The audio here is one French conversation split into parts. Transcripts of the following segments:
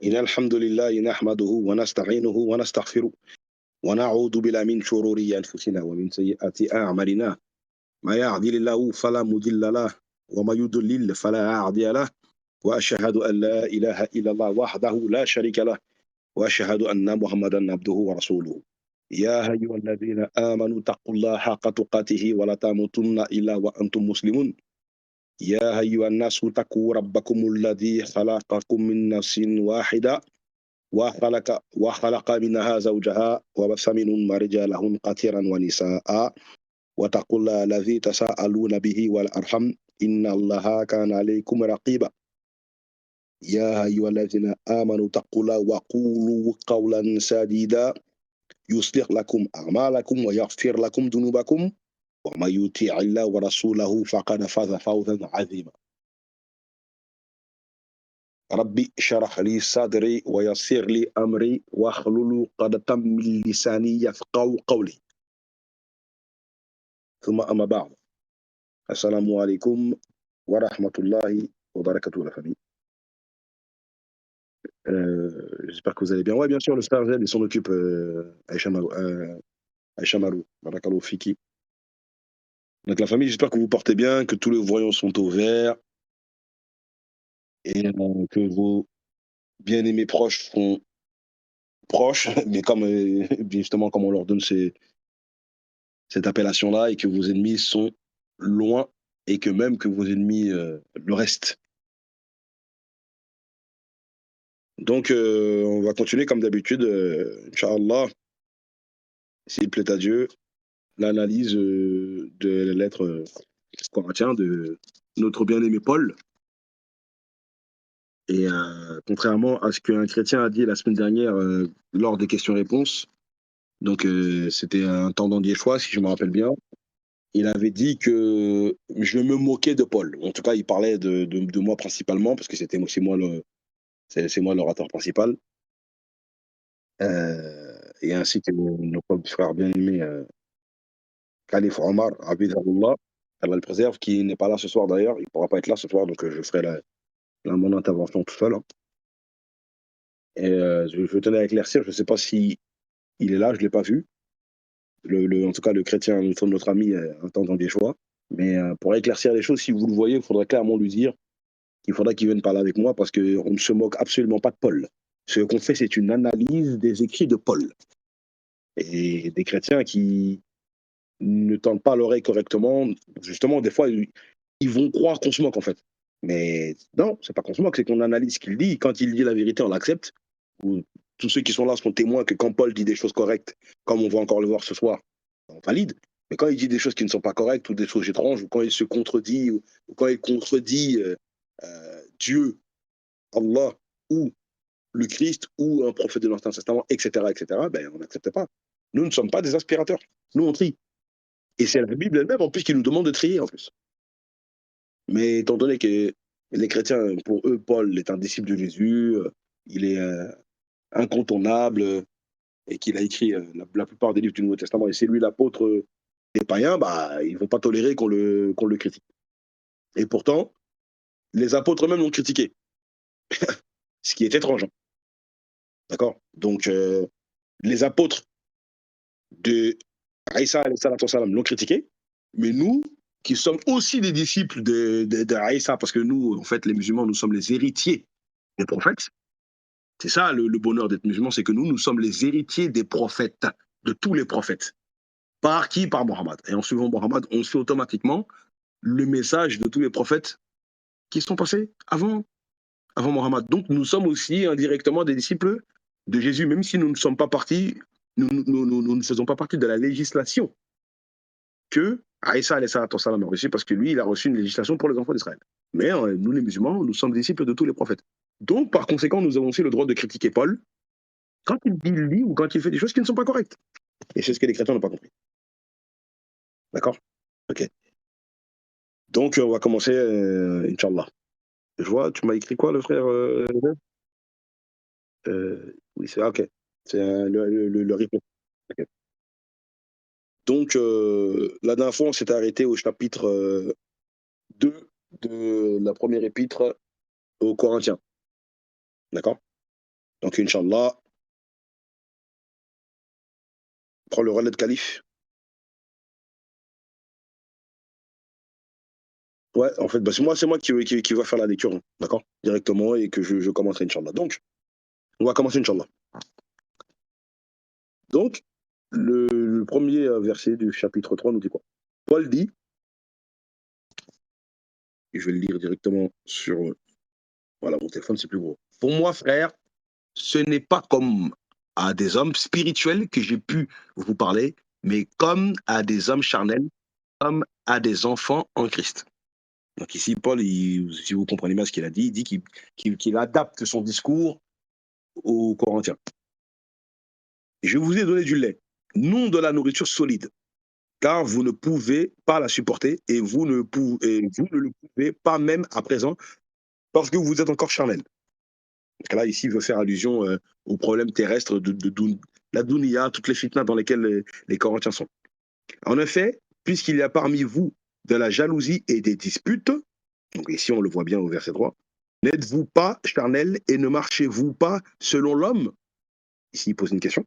إن الحمد لله نحمده ونستعينه ونستغفره ونعوذ بالله من شرور أنفسنا ومن سيئات أعمالنا ما يهدي الله فلا مضل له وما يضلل فلا هادي له وأشهد أن لا إله إلا الله وحده لا شريك له وأشهد أن محمدا عبده ورسوله يا أيها الذين آمنوا اتقوا الله حق تقاته ولا تموتن إلا وأنتم مسلمون يا أيها الناس اتقوا ربكم الذي خلقكم من نفس واحدة وخلق منها زوجها وبث منهما رجالا كثيرا ونساء واتقوا الله الذي تساءلون به والأرحم إن الله كان عليكم رقيبا يا أيها الذين آمنوا اتقوا الله وقولوا قولا سديدا يصلح لكم أعمالكم ويغفر لكم ذنوبكم ومن يطع الله ورسوله فقد فاز فوزا عظيما ربي اشرح لي صدري ويسر لي أمري واحلل عقدة من لساني يفقهوا قولي ثم أما بعد السلام عليكم ورحمة الله وبركاته la famille. J'espère que vous allez bien. Ouais, bien sûr, le Star Z, il s'en occupe, Aïcha Malou, Barakallahu Fiki. Donc la famille, j'espère que vous portez bien, que tous les voyants sont au vert et que vos bien-aimés proches sont proches, mais comme justement comme on leur donne cette appellation-là et que vos ennemis sont loin et que même que vos ennemis le restent. Donc on va continuer comme d'habitude, Inch'Allah, s'il plaît à Dieu, l'analyse de la lettre corinthienne de notre bien-aimé Paul. Et contrairement à ce qu'un chrétien a dit la semaine dernière lors des questions-réponses, donc c'était un tendant d'Yeshua, si je me rappelle bien, il avait dit que je me moquais de Paul. En tout cas, il parlait de moi principalement, parce que c'est moi l'orateur principal. Et ainsi que notre frère bien-aimé Khalif Omar, Abidallah, Allah le préserve, qui n'est pas là ce soir d'ailleurs, il ne pourra pas être là ce soir, donc je ferai mon intervention tout seul, hein. Et je tenais à éclaircir, je ne sais pas si il est là, je ne l'ai pas vu. En tout cas, le chrétien, notre ami, entendant des choix. Mais pour éclaircir les choses, si vous le voyez, il faudrait clairement lui dire qu'il faudrait qu'il vienne parler avec moi parce qu'on ne se moque absolument pas de Paul. Ce qu'on fait, c'est une analyse des écrits de Paul. Et des chrétiens qui ne tendent pas l'oreille correctement, justement, des fois, ils vont croire qu'on se moque, en fait. Mais non, c'est pas qu'on se moque, c'est qu'on analyse ce qu'il dit. Quand il dit la vérité, on l'accepte. Tous ceux qui sont là sont témoins que quand Paul dit des choses correctes, comme on va encore le voir ce soir, on valide. Mais quand il dit des choses qui ne sont pas correctes ou des choses étranges, ou quand il se contredit, ou quand il contredit Dieu, Allah, ou le Christ, ou un prophète de l'Ancien Testament, etc., ben, on n'accepte pas. Nous ne sommes pas des aspirateurs. Nous, on trie. Et c'est la Bible elle-même, en plus, qui nous demande de trier, en plus. Mais étant donné que les chrétiens, pour eux, Paul est un disciple de Jésus, il est incontournable, et qu'il a écrit la plupart des livres du Nouveau Testament, et c'est lui l'apôtre des païens, bah, ils ne vont pas tolérer qu'on le critique. Et pourtant, les apôtres eux-mêmes l'ont critiqué, ce qui est étrange, hein. D'accord. Donc, les apôtres de Aïssa l'ont critiqué, mais nous, qui sommes aussi des disciples de Aïssa, parce que nous, en fait, les musulmans, nous sommes les héritiers des prophètes. C'est ça le bonheur d'être musulman, c'est que nous sommes les héritiers des prophètes, de tous les prophètes. Par qui? Par Mohammed. Et en suivant Mohammed, on suit automatiquement le message de tous les prophètes qui sont passés avant Mohammed. Donc nous sommes aussi indirectement des disciples de Jésus, même si nous ne sommes pas partis, nous ne faisons pas partie de la législation que Aïssa a reçue, parce que lui, il a reçu une législation pour les enfants d'Israël. Mais nous, les musulmans, nous sommes disciples de tous les prophètes. Donc, par conséquent, nous avons aussi le droit de critiquer Paul quand il dit ou quand il fait des choses qui ne sont pas correctes. Et c'est ce que les chrétiens n'ont pas compris. D'accord? Ok. Donc, on va commencer, Inch'Allah. Je vois, tu m'as écrit quoi, le frère Oui, c'est ok. C'est le replay. Ok. Donc, la dernière fois, on s'était arrêté au chapitre 2 de la première épître aux Corinthiens. D'accord? Donc, Inch'Allah, prends le relais de calife. Ouais, en fait, bah, c'est moi qui va faire la lecture, hein, d'accord? Directement et que je commencerai, Inch'Allah. Donc, on va commencer, Inch'Allah. Donc, le premier verset du chapitre 3 nous dit quoi? Paul dit, et je vais le lire directement sur voilà, mon téléphone, c'est plus gros. Pour moi, frère, ce n'est pas comme à des hommes spirituels que j'ai pu vous parler, mais comme à des hommes charnels, comme à des enfants en Christ. Donc ici, Paul, si vous comprenez bien ce qu'il a dit, il dit qu'il adapte son discours aux Corinthiens. Je vous ai donné du lait, non de la nourriture solide, car vous ne pouvez pas la supporter et vous ne le pouvez pas même à présent parce que vous êtes encore charnel. Parce que là, ici, il veut faire allusion aux problèmes terrestres de la dunya, toutes les fitnas dans lesquelles les Corinthiens sont. En effet, puisqu'il y a parmi vous de la jalousie et des disputes, donc ici on le voit bien au verset 3, n'êtes-vous pas charnel et ne marchez-vous pas selon l'homme? Ici, il pose une question,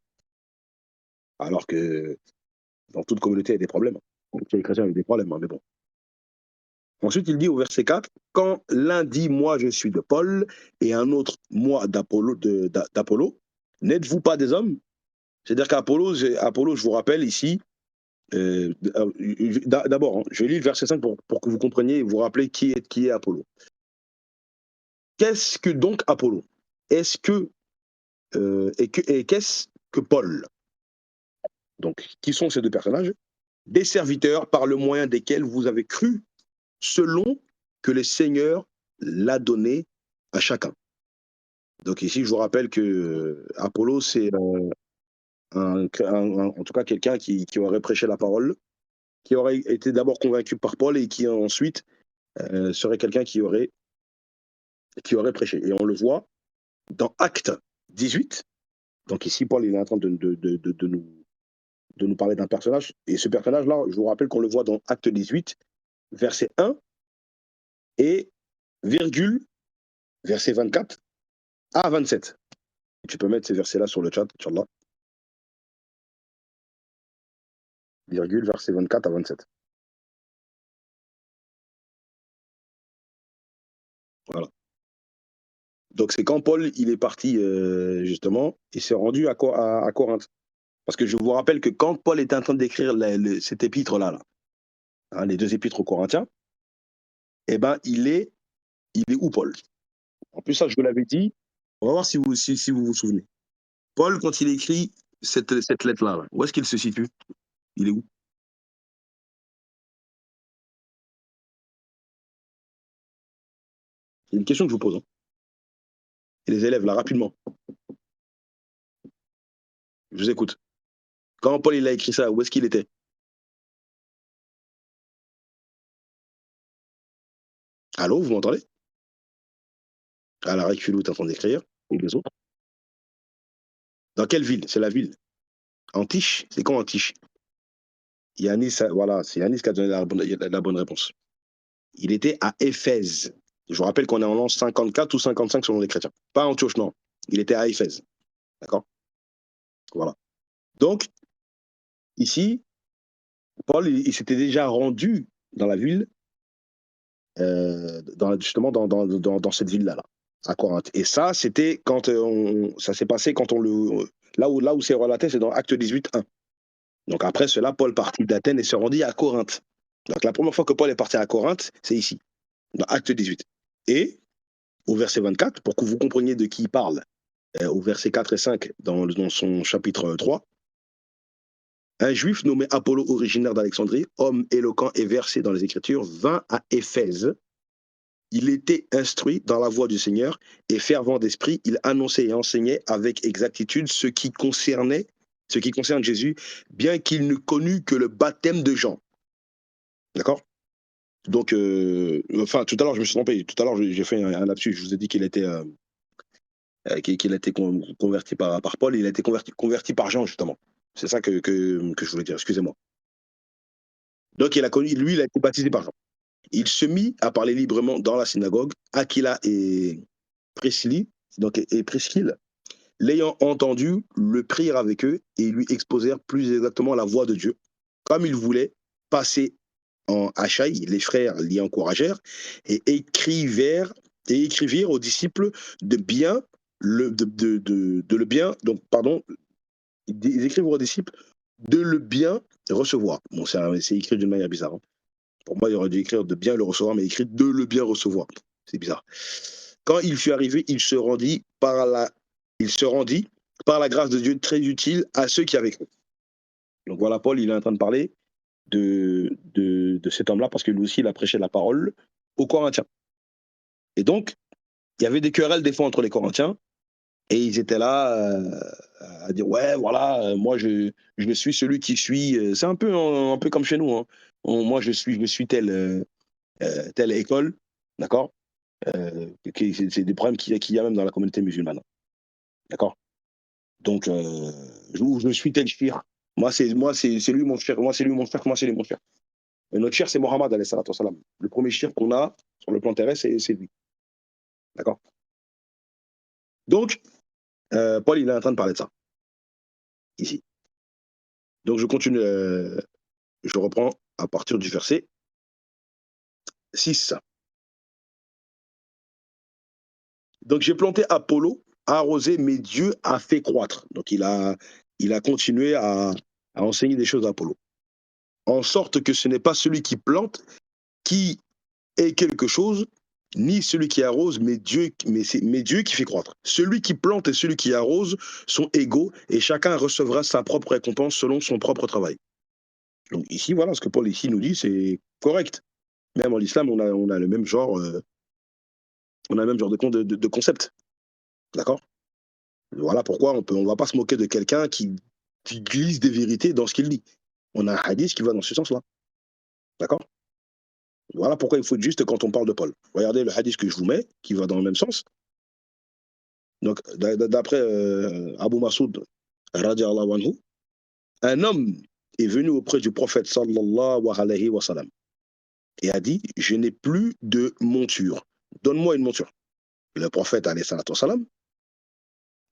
alors que dans toute communauté, il y a des problèmes. Donc, les chrétiens ont eu des problèmes, hein, mais bon. Ensuite, il dit au verset 4, quand l'un dit moi je suis de Paul et un autre moi d'Apollo, n'êtes-vous pas des hommes? C'est-à-dire qu'Apollo, Apollo, je vous rappelle ici, d'abord, hein, je lis le verset 5 pour que vous compreniez et vous rappelez qui est Apollo. Qu'est-ce que donc Apollo? Est-ce que, et qu'est-ce que Paul? Donc, qui sont ces deux personnages? Des serviteurs par le moyen desquels vous avez cru, selon que le Seigneur l'a donné à chacun. Donc ici, je vous rappelle que Apollo, c'est en tout cas quelqu'un qui aurait prêché la parole, qui aurait été d'abord convaincu par Paul et qui ensuite serait quelqu'un qui aurait prêché. Et on le voit dans Acte 18. Donc ici, Paul il est en train de nous parler d'un personnage. Et ce personnage-là, je vous rappelle qu'on le voit dans Acte 18, verset 1 et virgule, verset 24 à 27. Tu peux mettre ces versets-là sur le chat, Inch'Allah. Virgule, verset 24 à 27. Voilà. Donc c'est quand Paul il est parti justement, il s'est rendu à Corinthe. Parce que je vous rappelle que quand Paul était en train d'écrire cet épître-là, hein, les deux épîtres aux Corinthiens, eh ben il est où Paul? En plus ça je vous l'avais dit, on va voir si vous vous souvenez. Paul quand il écrit cette lettre-là, où est-ce qu'il se situe? Il est où? C'est une question que je vous pose. Hein. Et les élèves là, rapidement, je vous écoute. Quand Paul il a écrit ça, où est-ce qu'il était? Allô, vous m'entendez? À la Reculu, t'es en train d'écrire, et les autres. Dans quelle ville? C'est la ville. Antiche? C'est quand Antiche? Yanis, voilà, c'est Yanis qui a donné la bonne réponse. Il était à Éphèse. Je vous rappelle qu'on est en l'an 54 ou 55 selon les chrétiens. Pas Antioche, non. Il était à Éphèse. D'accord? Voilà. Donc, ici, Paul, il s'était déjà rendu dans la ville, justement dans cette ville-là, là, à Corinthe. Et ça, c'était quand ça s'est passé quand on le. Là où c'est relaté, c'est dans Acte 18, 1. Donc après cela, Paul partit d'Athènes et se rendit à Corinthe. Donc la première fois que Paul est parti à Corinthe, c'est ici, dans Acte 18. Et au verset 24, pour que vous compreniez de qui il parle, au verset 4 et 5 dans son chapitre 3, un juif nommé Apollo, originaire d'Alexandrie, homme éloquent et versé dans les Écritures, vint à Éphèse. Il était instruit dans la voie du Seigneur et fervent d'esprit, il annonçait et enseignait avec exactitude ce qui concerne Jésus, bien qu'il ne connût que le baptême de Jean. D'accord? Donc, enfin, tout à l'heure, je me suis trompé. Tout à l'heure, j'ai fait un lapsus. Je vous ai dit qu'il a été converti par Paul. Il a été converti par Jean, justement. C'est ça que je voulais dire. Excusez-moi. Donc, lui, il a été baptisé par Jean. Il se mit à parler librement dans la synagogue. Aquila et Priscille, l'ayant entendu, le prirent avec eux et lui exposèrent plus exactement la voie de Dieu. Comme ils voulaient passer en Achaï, les frères l'y encouragèrent et écrivirent aux disciples de bien de le bien, donc pardon, ils écrivent aux disciples de le bien recevoir. Bon, c'est écrit d'une manière bizarre, hein. Pour moi, il aurait dû écrire de bien le recevoir, mais écrit de le bien recevoir. C'est bizarre. Quand il fut arrivé, il se rendit par la grâce de Dieu très utile à ceux qui avaient cru. Donc voilà, Paul, il est en train de parler de cet homme-là parce que lui aussi, il a prêché la parole aux Corinthiens. Et donc, il y avait des querelles des fois entre les Corinthiens et ils étaient là à dire ouais, voilà, moi je suis celui qui suit. C'est un peu comme chez nous, hein. Moi, je suis telle école, d'accord. C'est des problèmes qu'il y a même dans la communauté musulmane, d'accord. Donc, je suis tel shir. C'est lui mon cher. Moi, c'est lui mon cher. Moi, c'est lui mon cher. Et notre cher, c'est Mohammed, alayhi salatu wassalam. Le premier shir qu'on a sur le plan terrestre, c'est lui. D'accord. Donc, Paul, il est en train de parler de ça, ici. Donc, je continue. Je reprends à partir du verset 6. Donc, j'ai planté Apollo, arrosé, mais Dieu a fait croître. Donc, il a continué à enseigner des choses à Apollo. En sorte que ce n'est pas celui qui plante qui est quelque chose, ni celui qui arrose, mais Dieu qui fait croître. Celui qui plante et celui qui arrose sont égaux et chacun recevra sa propre récompense selon son propre travail. Donc ici, voilà, ce que Paul ici nous dit, c'est correct. Même en l'islam, on a le même genre, de concept. D'accord. Voilà pourquoi on va pas se moquer de quelqu'un qui glisse des vérités dans ce qu'il dit. On a un hadith qui va dans ce sens-là. D'accord. Voilà pourquoi il faut être juste quand on parle de Paul. Regardez le hadith que je vous mets, qui va dans le même sens. Donc, d'après Abu Masoud, radiallahu anhu, un homme est venu auprès du prophète sallallahu alayhi wa sallam et a dit: je n'ai plus de monture, donne-moi une monture. Le prophète alayhi salatu wa sallam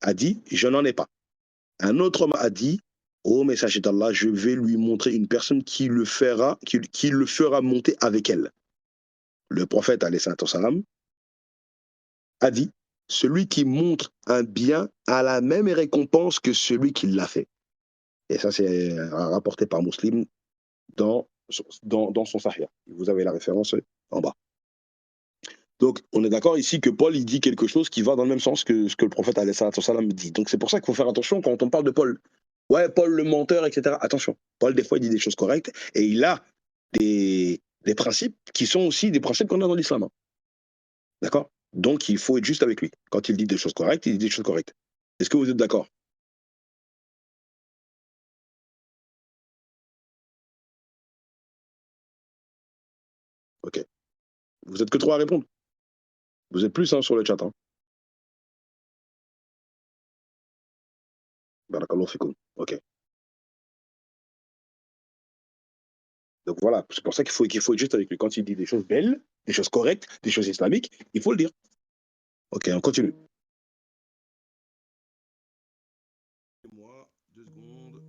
a dit: je n'en ai pas. Un autre homme a dit: ô messager d'Allah, je vais lui montrer une personne qui le fera monter avec elle. Le prophète alayhi salatu wa sallam a dit: celui qui montre un bien a la même récompense que celui qui l'a fait. Et ça, c'est rapporté par Muslim dans son Sahih. Vous avez la référence en bas. Donc, on est d'accord ici que Paul, il dit quelque chose qui va dans le même sens que ce que le prophète alayhi salam dit. Donc, c'est pour ça qu'il faut faire attention quand on parle de Paul. Ouais, Paul le menteur, etc. Attention. Paul, des fois, il dit des choses correctes et il a des principes qui sont aussi des principes qu'on a dans l'islam, hein. D'accord. Donc, il faut être juste avec lui. Quand il dit des choses correctes, il dit des choses correctes. Est-ce que vous êtes d'accord? Ok. Vous êtes que trois à répondre. Vous êtes plus, hein, sur le chat, hein. Barakallahu fikoum. Ok. Donc voilà, c'est pour ça qu'il faut être juste avec lui. Quand il dit des choses belles, des choses correctes, des choses islamiques, il faut le dire. Ok, on continue. Moi, 2 secondes.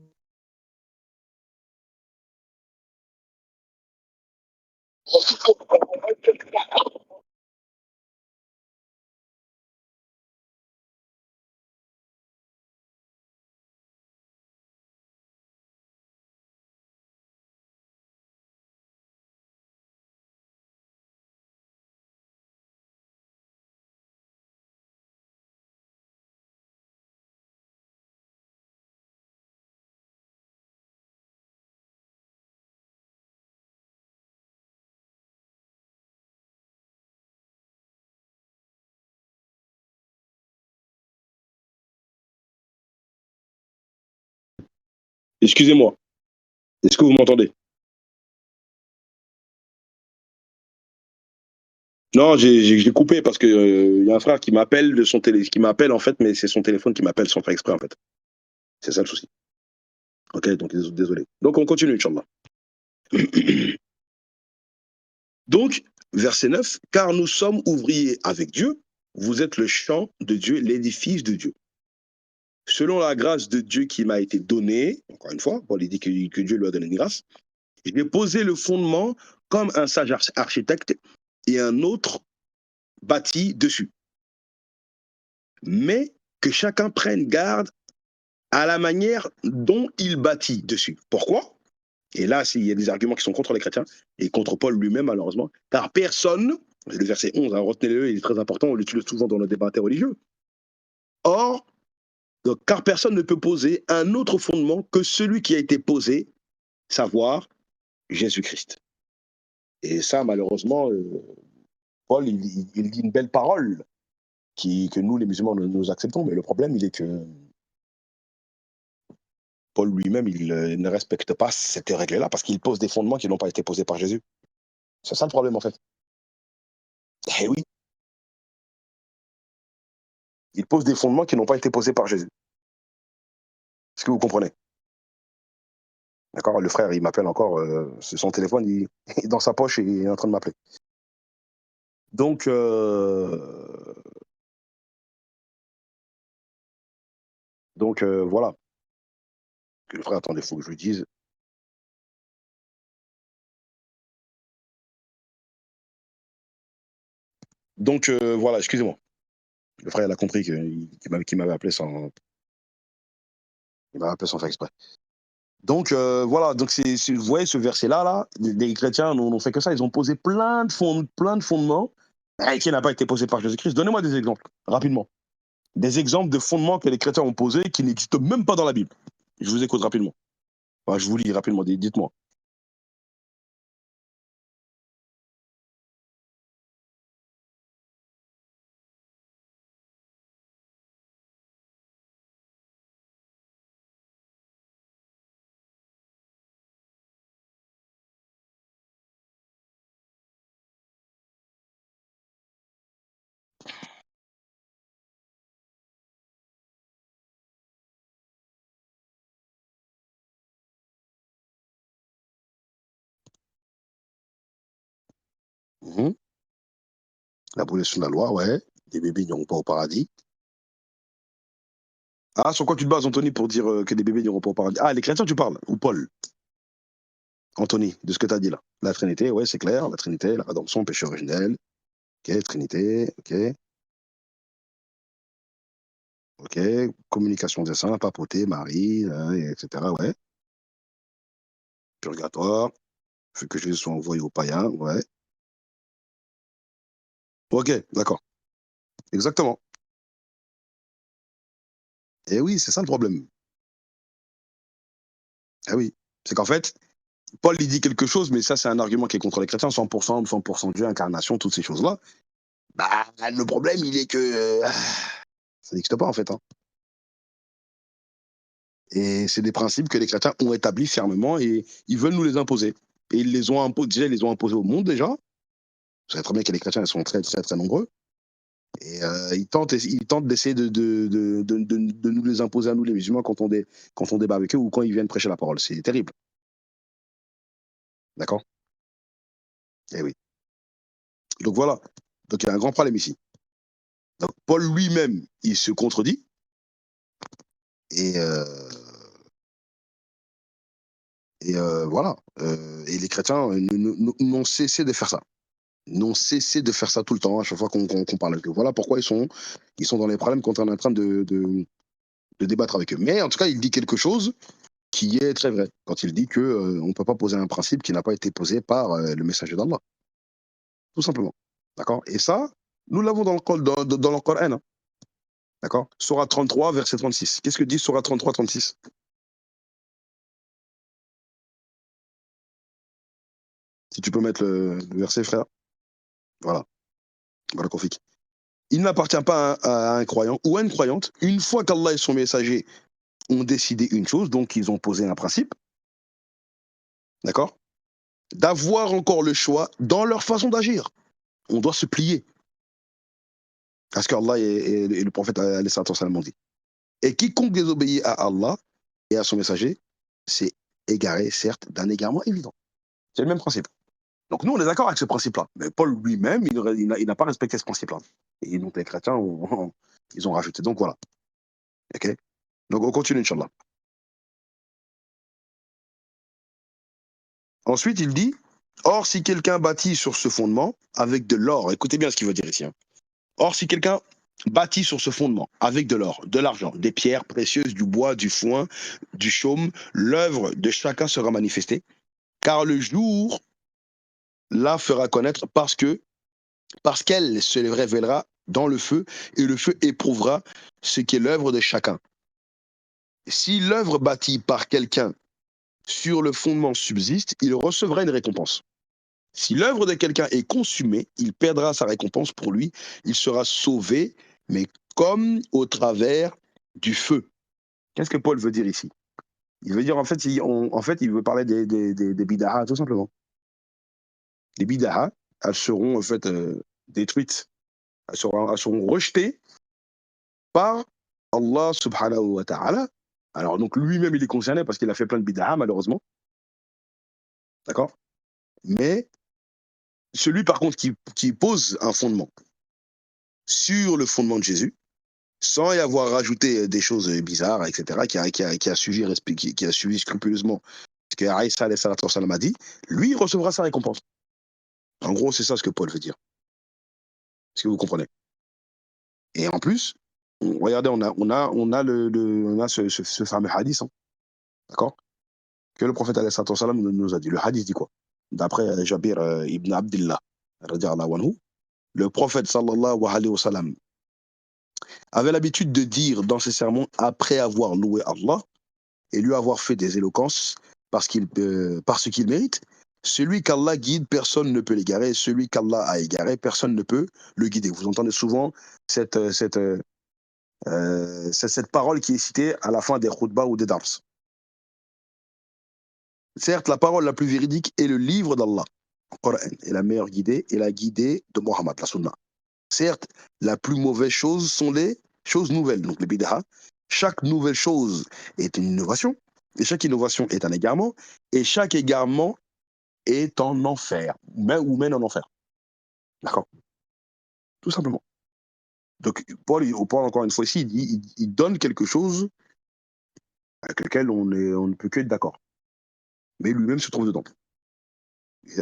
Excusez-moi. Est-ce que vous m'entendez? Non, j'ai coupé parce que y a un frère qui m'appelle de son télé, qui m'appelle en fait, mais c'est son téléphone qui m'appelle sans faire exprès en fait. C'est ça le souci. Ok, donc désolé. Donc on continue, Inch'Allah. Donc, verset 9, car nous sommes ouvriers avec Dieu, vous êtes le champ de Dieu, l'édifice de Dieu. selon la grâce de Dieu qui m'a été donnée, encore une fois, Paul il dit que Dieu lui a donné une grâce, je vais poser le fondement comme un sage architecte et un autre bâti dessus. Mais que chacun prenne garde à la manière dont il bâtit dessus. Pourquoi? Et là, il y a des arguments qui sont contre les chrétiens et contre Paul lui-même, malheureusement, car personne, le verset 11, hein, retenez-le, il est très important, on l'utilise souvent dans le débat religieux. Or, donc, car personne ne peut poser un autre fondement que celui qui a été posé, savoir Jésus-Christ. Et ça, malheureusement, Paul, il dit une belle parole que nous, les musulmans, nous acceptons, mais le problème, il est que Paul lui-même, il ne respecte pas cette règle-là parce qu'il pose des fondements qui n'ont pas été posés par Jésus. C'est ça le problème, en fait. Eh oui, il pose des fondements qui n'ont pas été posés par Jésus. Est-ce que vous comprenez? D'accord? Le frère, il m'appelle encore, c'est son téléphone, il est dans sa poche et il est en train de m'appeler. Donc, voilà. Le frère, attendez, il faut que je lui dise. Donc, voilà, excusez-moi. Le frère, il a compris qu'il m'avait appelé sans, il m'avait appelé sans faire exprès. Donc, voilà, donc vous voyez ce verset-là, là, les chrétiens n'ont fait que ça, ils ont posé plein de fondements qui n'ont pas été posés par Jésus-Christ. Donnez-moi des exemples, rapidement. Des exemples de fondements que les chrétiens ont posés qui n'existent même pas dans la Bible. Je vous écoute rapidement. Enfin, je vous lis rapidement, dites-moi. Mhm. L'abolition de la loi, ouais. Les bébés n'iront pas au paradis. Ah, sur quoi tu te bases, Anthony, pour dire que les bébés n'iront pas au paradis? Ah, les chrétiens, tu parles, ou Paul? Anthony, de ce que tu as dit là. La Trinité, ouais, c'est clair. La Trinité, la rédemption, péché originel. Ok, Trinité, ok. Ok, communication des saints, papauté, Marie, etc. Ouais. Purgatoire, fait que Jésus soit envoyé aux païens, ouais. Ok, d'accord. Exactement. Et oui, c'est ça le problème. Eh oui. C'est qu'en fait, Paul il dit quelque chose, mais ça c'est un argument qui est contre les chrétiens, 100%, 100% Dieu, incarnation, toutes ces choses-là. Bah, le problème, il est que ça n'existe pas en fait, hein. Et c'est des principes que les chrétiens ont établis fermement et ils veulent nous les imposer. Et ils les ont imposés, déjà, ils les ont imposés au monde déjà. Vous savez très bien que les chrétiens ils sont très, très, très nombreux. Et ils tentent d'essayer de nous les imposer à nous, les musulmans, quand on débat avec eux ou quand ils viennent prêcher la parole. C'est terrible. D'accord? Eh oui. Donc voilà. Donc il y a un grand problème ici. Donc Paul lui-même, il se contredit. Et, voilà. Et les chrétiens n'ont cessé de faire ça. N'ont cessé de faire ça tout le temps, à chaque fois qu'on parle avec eux. Voilà pourquoi ils sont dans les problèmes quand on est en train de débattre avec eux. Mais en tout cas, il dit quelque chose qui est très vrai quand il dit que on ne peut pas poser un principe qui n'a pas été posé par le messager d'Allah, tout simplement. D'accord? Et ça, nous l'avons dans le Coran. Hein. D'accord? Surah 33, verset 36. Qu'est-ce que dit Surah 33, 36? Si tu peux mettre le verset, frère. Voilà. Voilà qu'on fait. Il n'appartient pas à un croyant ou à une croyante, une fois qu'Allah et son messager ont décidé une chose, donc ils ont posé un principe, d'accord? D'avoir encore le choix dans leur façon d'agir. On doit se plier à ce qu'Allah et le prophète ont dit. Et quiconque désobéit à Allah et à son messager, c'est égaré, certes, d'un égarement évident. C'est le même principe. Donc nous, on est d'accord avec ce principe-là. Mais Paul lui-même, il n'a pas respecté ce principe-là. Et donc les chrétiens, ils ont rajouté. Donc voilà. Okay. Donc on continue, Inch'Allah. Ensuite, il dit, or si quelqu'un bâtit sur ce fondement avec de l'or, écoutez bien ce qu'il veut dire ici, hein. Or si quelqu'un bâtit sur ce fondement avec de l'or, de l'argent, des pierres précieuses, du bois, du foin, du chaume, l'œuvre de chacun sera manifestée, car le jour la fera connaître parce qu'elle se révélera dans le feu, et le feu éprouvera ce qui est l'œuvre de chacun. Si l'œuvre bâtie par quelqu'un sur le fondement subsiste, il recevra une récompense. Si l'œuvre de quelqu'un est consumée, il perdra sa récompense pour lui, il sera sauvé, mais comme au travers du feu. Qu'est-ce que Paul veut dire ici? Il veut dire, en fait, il veut parler des bid'ah, tout simplement. Les bid'ah, elles seront en fait détruites, elles seront rejetées par Allah subhanahu wa ta'ala. Alors donc lui-même il est concerné parce qu'il a fait plein de bid'ah malheureusement, d'accord? Mais celui par contre qui pose un fondement sur le fondement de Jésus, sans y avoir rajouté des choses bizarres, etc., qui a suivi scrupuleusement ce que Aïssa a dit, lui il recevra sa récompense. En gros c'est ça ce que Paul veut dire. Est-ce que vous comprenez? Et en plus, regardez, on a ce fameux hadith, hein, d'accord? Que le prophète nous a dit. Le hadith dit quoi? D'après Jabir ibn Abdullah, radiallahu anhu, le prophète sallallahu alayhi wa sallam avait l'habitude de dire dans ses sermons, après avoir loué Allah et lui avoir fait des éloquences parce qu'il mérite, celui qu'Allah guide, personne ne peut l'égarer, celui qu'Allah a égaré, personne ne peut le guider. Vous entendez souvent cette parole qui est citée à la fin des khutbahs ou des dars. Certes, la parole la plus véridique est le livre d'Allah, le Coran, et la meilleure guidée est la guidée de Mohammed, la Sunna. Certes, la plus mauvaise chose sont les choses nouvelles, donc les bid'ah. Chaque nouvelle chose est une innovation, et chaque innovation est un égarement, et chaque égarement est en enfer, ou mène en enfer. D'accord? Tout simplement. Donc, Paul, encore une fois ici, il donne quelque chose avec lequel on ne peut que être d'accord. Mais lui-même se trouve dedans.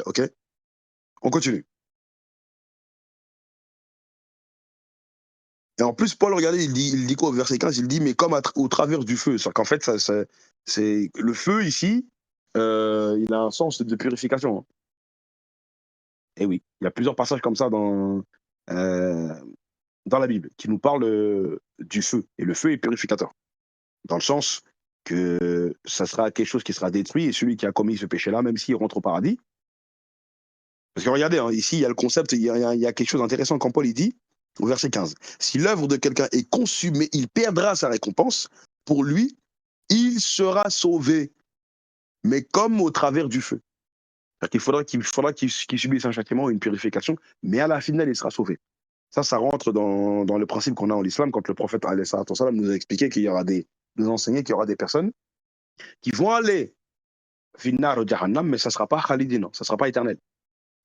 Ok? On continue. Et en plus, Paul, regardez, il dit quoi au verset 15? Il dit, mais comme au travers du feu. C'est qu'en fait, c'est le feu ici, il a un sens de purification, hein. Et oui, il y a plusieurs passages comme ça euh, dans la Bible qui nous parlent du feu. Et le feu est purificateur. Dans le sens que ça sera quelque chose qui sera détruit et celui qui a commis ce péché-là, même s'il rentre au paradis. Parce que regardez, hein, ici, il y a le concept, il y a quelque chose d'intéressant quand Paul il dit, au verset 15, si l'œuvre de quelqu'un est consumée, il perdra sa récompense. Pour lui, il sera sauvé, mais comme au travers du feu. Il faudra qu'il subisse un châtiment, une purification, mais à la finale, il sera sauvé. Ça rentre dans le principe qu'on a en l'islam, quand le prophète alayhi salatu wassalam, nous a expliqué qu'il y aura nous enseigner qu'il y aura des personnes qui vont aller finnar au jahannam, mais ça ne sera pas khalidin, ça ne sera pas éternel.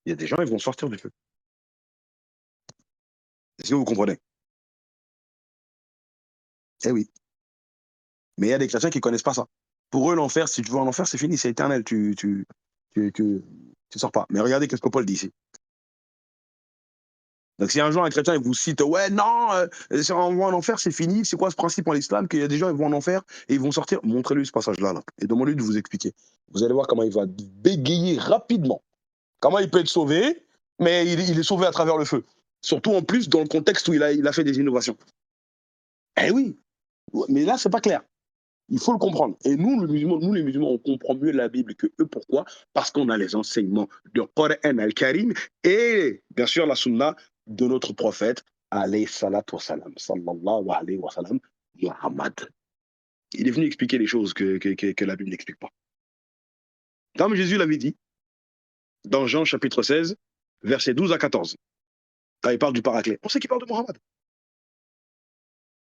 Il y a des gens, ils vont sortir du feu. Est-ce que vous comprenez? Eh oui. Mais il y a des chrétiens qui ne connaissent pas ça. Pour eux, l'enfer, si tu vas en enfer, c'est fini, c'est éternel, tu sors pas. Mais regardez qu'est-ce que Paul dit ici. Donc si un jour un chrétien il vous cite, ouais, non, si on va en enfer, c'est fini, c'est quoi ce principe en islam, qu'il y a des gens ils vont en enfer et ils vont sortir, montrez-lui ce passage-là, là, et demandez-lui de vous expliquer. Vous allez voir comment il va bégayer rapidement. Comment il peut être sauvé, mais il est sauvé à travers le feu. Surtout en plus dans le contexte où il a fait des innovations. Eh oui, mais là, c'est pas clair. Il faut le comprendre. Et nous, les musulmans, on comprend mieux la Bible que eux. Pourquoi? Parce qu'on a les enseignements de Coran al-Karim et, bien sûr, la sunna de notre prophète, alayhi salatu wassalam, sallallahu alayhi wa sallam, Muhammad. Il est venu expliquer les choses que la Bible n'explique pas. Comme Jésus l'avait dit, dans Jean chapitre 16, versets 12 à 14, quand il parle du paraclet, on sait qu'il parle de Muhammad.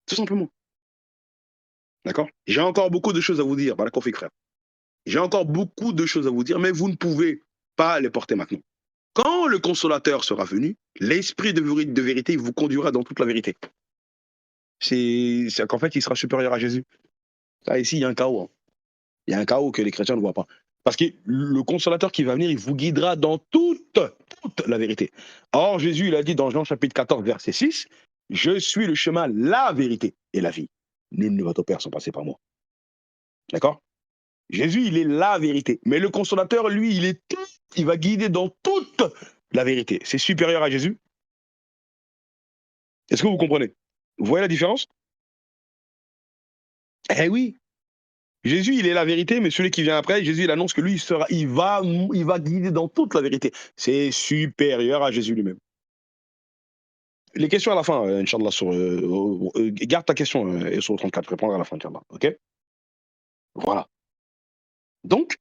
Tout simplement. D'accord? J'ai encore beaucoup de choses à vous dire, Barakoufik frère. J'ai encore beaucoup de choses à vous dire, mais vous ne pouvez pas les porter maintenant. Quand le consolateur sera venu, l'esprit de vérité vous conduira dans toute la vérité. C'est qu'en fait, il sera supérieur à Jésus. Ah, ici, il y a un chaos. Hein. Il y a un chaos que les chrétiens ne voient pas. Parce que le consolateur qui va venir, il vous guidera dans toute la vérité. Or, Jésus, il a dit dans Jean chapitre 14, verset 6, « Je suis le chemin, la vérité et la vie. Nul ne va au Père sans passer par moi. » D'accord? Jésus, il est la vérité. Mais le consolateur, lui, il va guider dans toute la vérité. C'est supérieur à Jésus. Est-ce que vous comprenez? Vous voyez la différence? Eh oui. Jésus, il est la vérité, mais celui qui vient après, Jésus, il annonce que lui, il va guider dans toute la vérité. C'est supérieur à Jésus lui-même. Les questions à la fin, Inch'Allah, garde ta question, sur 34, répondre à la fin, Inch'Allah. OK? Voilà. Donc,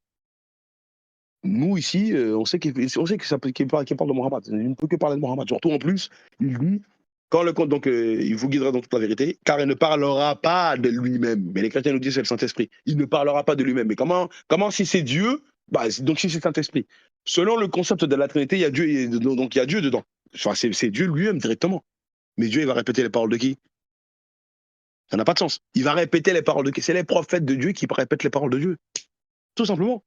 nous, ici, on sait que ça qu'il parle de Mohammed. Il ne peut que parler de Mohammed. Surtout, en plus, il dit, quand le compte, donc, il vous guidera dans toute la vérité, car il ne parlera pas de lui-même. Mais les chrétiens nous disent c'est le Saint-Esprit. Il ne parlera pas de lui-même. Mais comment si c'est Dieu, donc si c'est le Saint-Esprit. Selon le concept de la Trinité, il y a Dieu, donc il y a Dieu dedans. Enfin, c'est Dieu lui-même directement. Mais Dieu, il va répéter les paroles de qui? Ça n'a pas de sens. Il va répéter les paroles de qui? C'est les prophètes de Dieu qui répètent les paroles de Dieu. Tout simplement.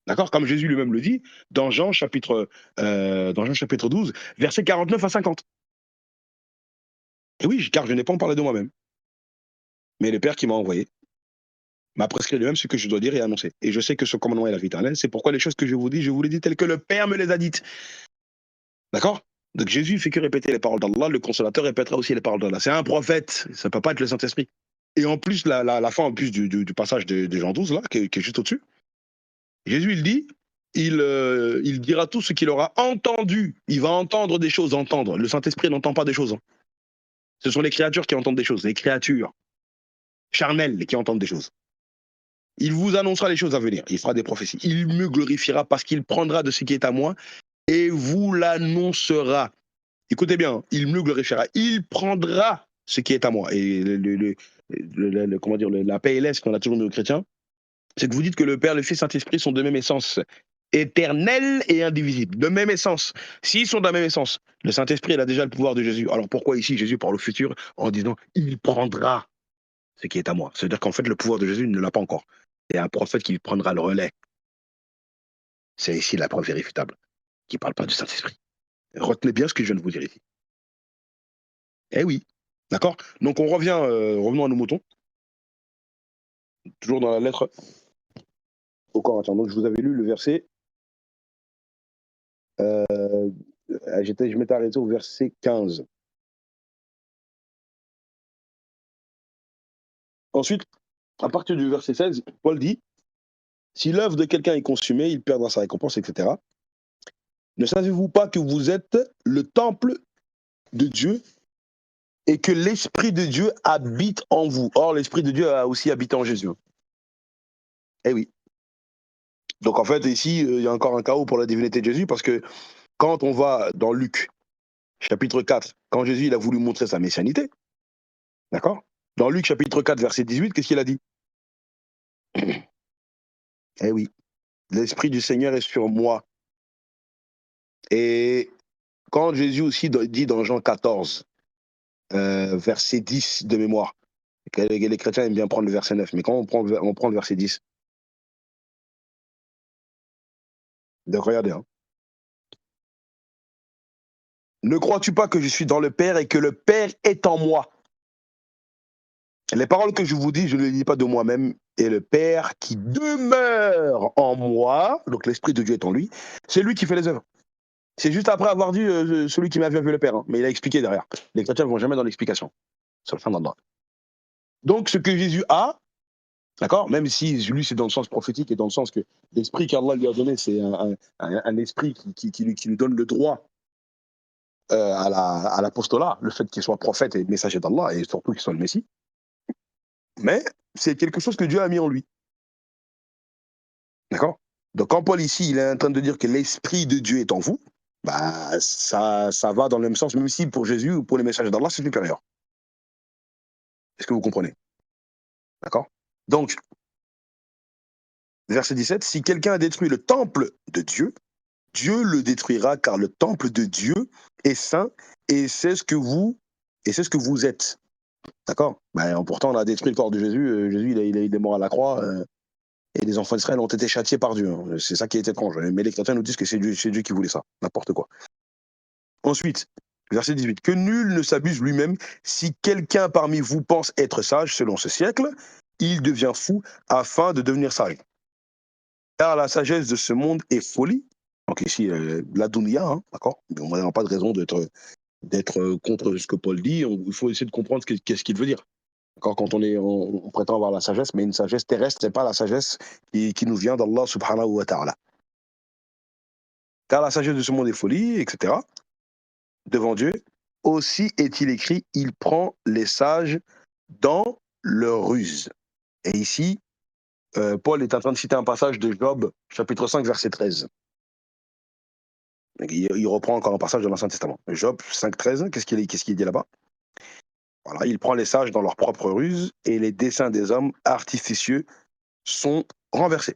D'accord? Comme Jésus lui-même le dit dans Jean chapitre 12, versets 49 à 50. Et oui, car je n'ai pas en parlé de moi-même, mais le Père qui m'a envoyé m'a prescrit lui-même ce que je dois dire et annoncer. Et je sais que ce commandement est la vie éternelle. C'est pourquoi les choses que je vous dis, je vous les dis telles que le Père me les a dites. D'accord? Donc Jésus fait que répéter les paroles d'Allah, le consolateur répétera aussi les paroles d'Allah. C'est un prophète, ça ne peut pas être le Saint-Esprit. Et en plus, la fin en plus du passage de Jean 12, là, qui est juste au-dessus, Jésus, il dit, il dira tout ce qu'il aura entendu. Il va entendre des choses, entendre. Le Saint-Esprit n'entend pas des choses. Hein. Ce sont les créatures qui entendent des choses, les créatures charnelles qui entendent des choses. Il vous annoncera les choses à venir. Il fera des prophéties. Il me glorifiera parce qu'il prendra de ce qui est à moi et vous l'annoncera. Écoutez bien, il me glorifiera. Il prendra ce qui est à moi. Et comment dire, la PLS qu'on a toujours nous chrétiens, c'est que vous dites que le Père, le Fils, Saint-Esprit sont de même essence, éternelle et indivisible, de même essence. S'ils sont de la même essence, le Saint-Esprit, il a déjà le pouvoir de Jésus. Alors pourquoi ici Jésus parle au futur en disant il prendra ce qui est à moi? C'est-à-dire qu'en fait, le pouvoir de Jésus il ne l'a pas encore. C'est un prophète qui prendra le relais. C'est ici la preuve vérifiable, qui ne parle pas du Saint-Esprit. Retenez bien ce que je viens de vous dire ici. Eh oui, d'accord? Donc on revient, revenons à nos moutons, toujours dans la lettre aux Corinthiens. Donc je vous avais lu le verset, je m'étais arrêté au verset 15. Ensuite, à partir du verset 16, Paul dit, si l'œuvre de quelqu'un est consumée, il perdra sa récompense, etc. Ne savez-vous pas que vous êtes le temple de Dieu et que l'Esprit de Dieu habite en vous? Or, l'Esprit de Dieu a aussi habité en Jésus. Eh oui. Donc en fait, ici, il y a encore un chaos pour la divinité de Jésus parce que quand on va dans Luc, chapitre 4, quand Jésus il a voulu montrer sa messianité, d'accord? Dans Luc, chapitre 4, verset 18, qu'est-ce qu'il a dit? Eh oui, l'Esprit du Seigneur est sur moi. Et quand Jésus aussi dit dans Jean 14, verset 10 de mémoire, les chrétiens aiment bien prendre le verset 9, mais quand on prend le verset 10, donc regardez, hein. Ne crois-tu pas que je suis dans le Père et que le Père est en moi? Les paroles que je vous dis, je ne les dis pas de moi-même, et le Père qui demeure en moi, donc l'Esprit de Dieu est en lui, c'est lui qui fait les œuvres. C'est juste après avoir dit celui qui m'a vu le Père, hein, mais il a expliqué derrière. Les chrétiens ne vont jamais dans l'explication. Sur le fin d'endroit. Donc ce que Jésus a, d'accord, même si lui c'est dans le sens prophétique et dans le sens que l'esprit qu'Allah lui a donné, c'est un esprit qui lui donne le droit à l'apostolat, le fait qu'il soit prophète et messager d'Allah, et surtout qu'il soit le Messie. Mais c'est quelque chose que Dieu a mis en lui. D'accord? Donc quand Paul ici, il est en train de dire que l'Esprit de Dieu est en vous, bah ça va dans le même sens, même si pour Jésus ou pour les messagers d'Allah, c'est supérieur. Est-ce que vous comprenez? D'accord? Donc, verset 17, si quelqu'un a détruit le temple de Dieu, Dieu le détruira, car le temple de Dieu est saint, et c'est ce que vous êtes. D'accord? Ben, pourtant, on a détruit le corps de Jésus. Jésus, il est mort à la croix. Et les enfants d'Israël ont été châtiés par Dieu. Hein. C'est ça qui est étrange. Mais les chrétiens nous disent que c'est Dieu qui voulait ça. N'importe quoi. Ensuite, verset 18. Que nul ne s'abuse lui-même. Si quelqu'un parmi vous pense être sage selon ce siècle, il devient fou afin de devenir sage. Car la sagesse de ce monde est folie. Donc ici, la dunya, hein, d'accord? On n'a pas de raison d'être contre ce que Paul dit. Il faut essayer de comprendre qu'est-ce qu'il veut dire. D'accord, quand on prétend avoir la sagesse, mais une sagesse terrestre, c'est pas la sagesse qui nous vient d'Allah subhanahu wa ta'ala. Car la sagesse de ce monde est folie, etc. Devant Dieu, aussi est-il écrit, il prend les sages dans leur ruse. Et ici, Paul est en train de citer un passage de Job, chapitre 5, verset 13. Il reprend encore un passage de l'Ancien Testament. Job 5, 13, qu'est-ce qu'il dit là-bas? Voilà, il prend les sages dans leur propre ruse et les desseins des hommes artificieux sont renversés.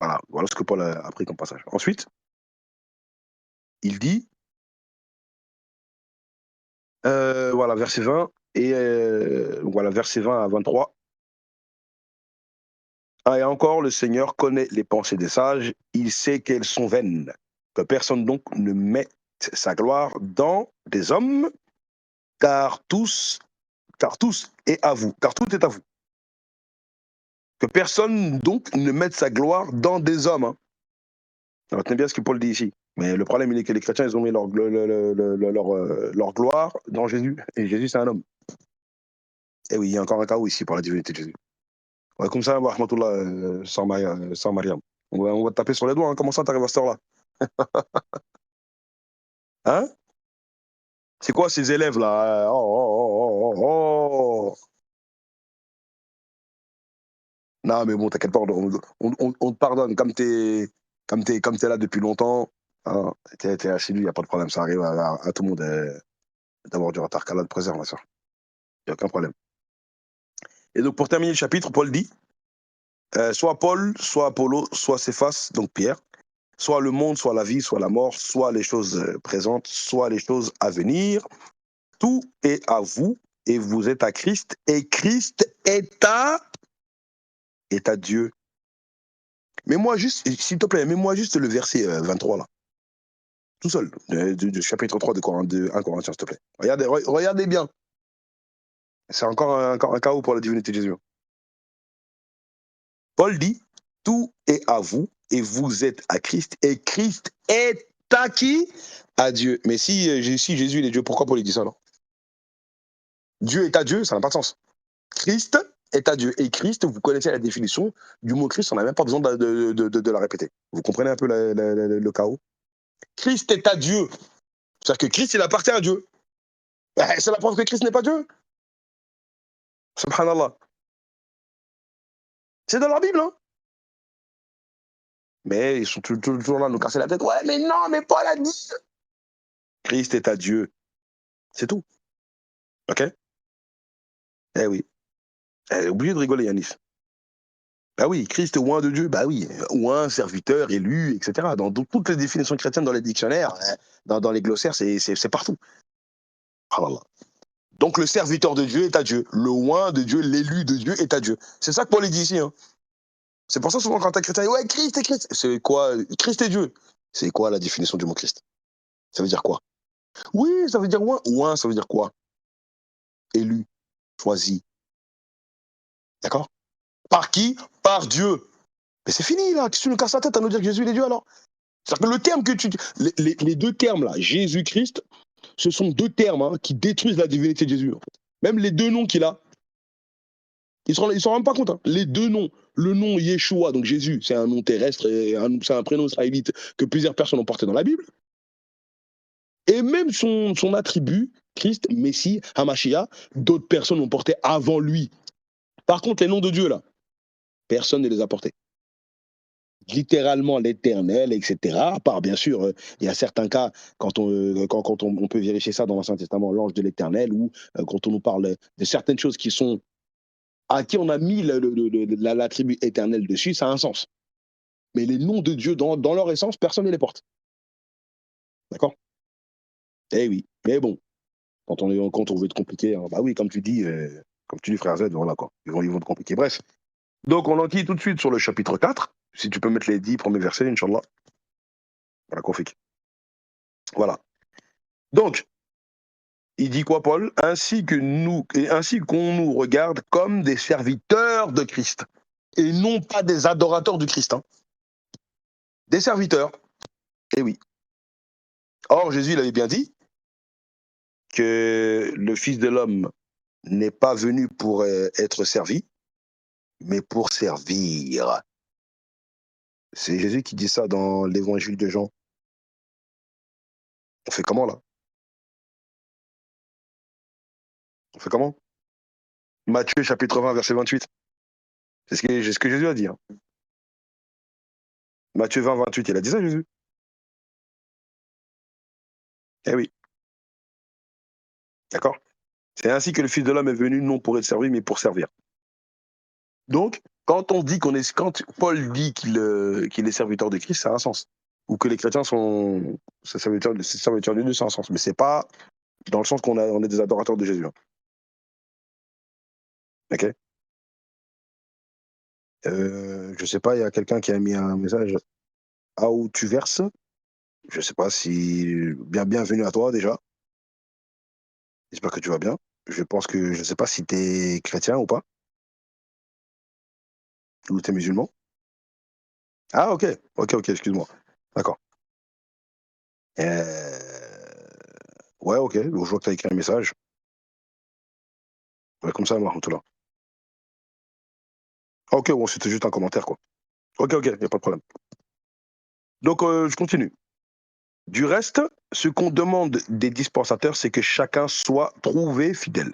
Voilà ce que Paul a pris comme passage. Ensuite, il dit, voilà, verset 20, et voilà, verset 20 à 23. Ah, et encore, le Seigneur connaît les pensées des sages, il sait qu'elles sont vaines. Que personne donc ne mette sa gloire dans des hommes, car tous est à vous, car tout est à vous. Que personne donc ne mette sa gloire dans des hommes. Hein. Alors, tenez bien ce que Paul dit ici. Mais le problème, il est que les chrétiens, ils ont mis leur gloire dans Jésus. Et Jésus, c'est un homme. Et oui, il y a encore un chaos ici pour la divinité de Jésus. Ouais, comme ça, rahmatullah, sans Mariam. On va te taper sur les doigts. Hein. Comment ça, t'arrives à cette heure-là? Hein? C'est quoi ces élèves-là? Oh. Non, mais bon, t'inquiète pas, on te pardonne. Comme t'es là depuis longtemps, hein, t'es assidu, il n'y a pas de problème. Ça arrive à tout le monde d'avoir du retard. Qu'Allah te préserve, ma soeur. Il n'y a aucun problème. Et donc, pour terminer le chapitre, Paul dit, soit Paul, soit Apollo, soit Céphas, donc Pierre, soit le monde, soit la vie, soit la mort, soit les choses présentes, soit les choses à venir. Tout est à vous et vous êtes à Christ et Christ est à Dieu. Mais moi juste, s'il te plaît, mets-moi juste le verset 23 là. Tout seul, du chapitre 3 de 1 Corinthiens, s'il te plaît. Regardez bien. C'est encore un chaos pour la divinité de Jésus. Paul dit, tout est à vous et vous êtes à Christ et Christ est à qui? À Dieu. Mais si Jésus il est Dieu, pourquoi Paul dit ça alors? Dieu est à Dieu, ça n'a pas de sens. Christ est à Dieu. Et Christ, vous connaissez la définition du mot Christ, on n'a même pas besoin de la répéter. Vous comprenez un peu le chaos? Christ est à Dieu. C'est-à-dire que Christ, il appartient à Dieu. C'est la preuve que Christ n'est pas Dieu. Subhanallah. C'est dans la Bible, hein. Mais ils sont toujours là à nous casser la tête. Ouais, mais non, mais Paul a dit. Christ est à Dieu. C'est tout. OK? Eh oui. Oubliez de rigoler, Yanis. Bah oui, Christ oint de Dieu, bah oui, oint, serviteur, élu, etc. Dans toutes les définitions chrétiennes, dans les dictionnaires, dans les glossaires, c'est partout. Oh là là. Donc le serviteur de Dieu est à Dieu, le oint de Dieu, l'élu de Dieu est à Dieu. C'est ça que Paul dit ici. Hein. C'est pour ça souvent quand un chrétien dit ouais, Christ est Christ. C'est quoi? Christ est Dieu. C'est quoi la définition du mot Christ? Ça veut dire quoi? Oui, ça veut dire oint. Oint, ça veut dire quoi? Élu, choisi. D'accord? Par qui? Par Dieu. Mais c'est fini là, tu nous casses la tête à nous dire que Jésus il est Dieu alors. C'est-à-dire que le terme que les deux termes là, Jésus-Christ, ce sont deux termes hein, qui détruisent la divinité de Jésus. En fait. Même les deux noms qu'il a, ils ne s'en rendent pas compte. Hein. Les deux noms, le nom Yeshua, donc Jésus, c'est un nom terrestre, c'est un prénom israélite que plusieurs personnes ont porté dans la Bible. Et même son attribut, Christ, Messie, Hamashia, d'autres personnes l'ont porté avant lui. Par contre, les noms de Dieu là, personne ne les a portés. Littéralement l'éternel, etc. À part, bien sûr, il y a certains cas, quand on peut vérifier ça dans l'Ancien Testament, l'ange de l'éternel, ou quand on nous parle de certaines choses qui sont à qui on a mis l'attribut éternel dessus, ça a un sens. Mais les noms de Dieu, dans leur essence, personne ne les porte. D'accord? Eh oui. Mais bon. Quand on veut être compliqué, hein, bah oui, comme tu dis, frère Z, voilà quoi. Ils vont te compliquer. Bref. Donc, on enquille tout de suite sur le chapitre 4. Si tu peux mettre les 10 premiers versets, Inch'Allah. Voilà, config. Voilà. Donc, il dit quoi, Paul? Ainsi qu'on nous regarde comme des serviteurs de Christ. Et non pas des adorateurs du Christ. Hein. Des serviteurs. Eh oui. Or, Jésus, il avait bien dit que le Fils de l'homme n'est pas venu pour être servi, mais pour servir. C'est Jésus qui dit ça dans l'évangile de Jean. On fait comment là? On fait comment? Matthieu chapitre 20, verset 28. C'est ce que Jésus a dit. Hein. Matthieu 20, 28, il a dit ça, Jésus. Eh oui, d'accord? C'est ainsi que le Fils de l'homme est venu, non pour être servi, mais pour servir. Donc, quand Paul dit qu'il est serviteur de Christ, ça a un sens. Ou que les chrétiens sont serviteurs de Dieu, ça a un sens. Mais c'est pas dans le sens on est des adorateurs de Jésus. Hein. Ok? Je sais pas, il y a quelqu'un qui a mis un message à où tu verses. Je sais pas si bienvenue à toi déjà. J'espère que tu vas bien. Je sais pas si tu es chrétien ou pas, ou tu es musulman. Ah ok, excuse-moi. D'accord. Ouais, ok, donc je vois que tu as écrit un message. Ouais, comme ça, moi, tout là. Ok, bon, c'était juste un commentaire, quoi. Ok, y a pas de problème. Donc, je continue. Du reste, ce qu'on demande des dispensateurs, c'est que chacun soit trouvé fidèle.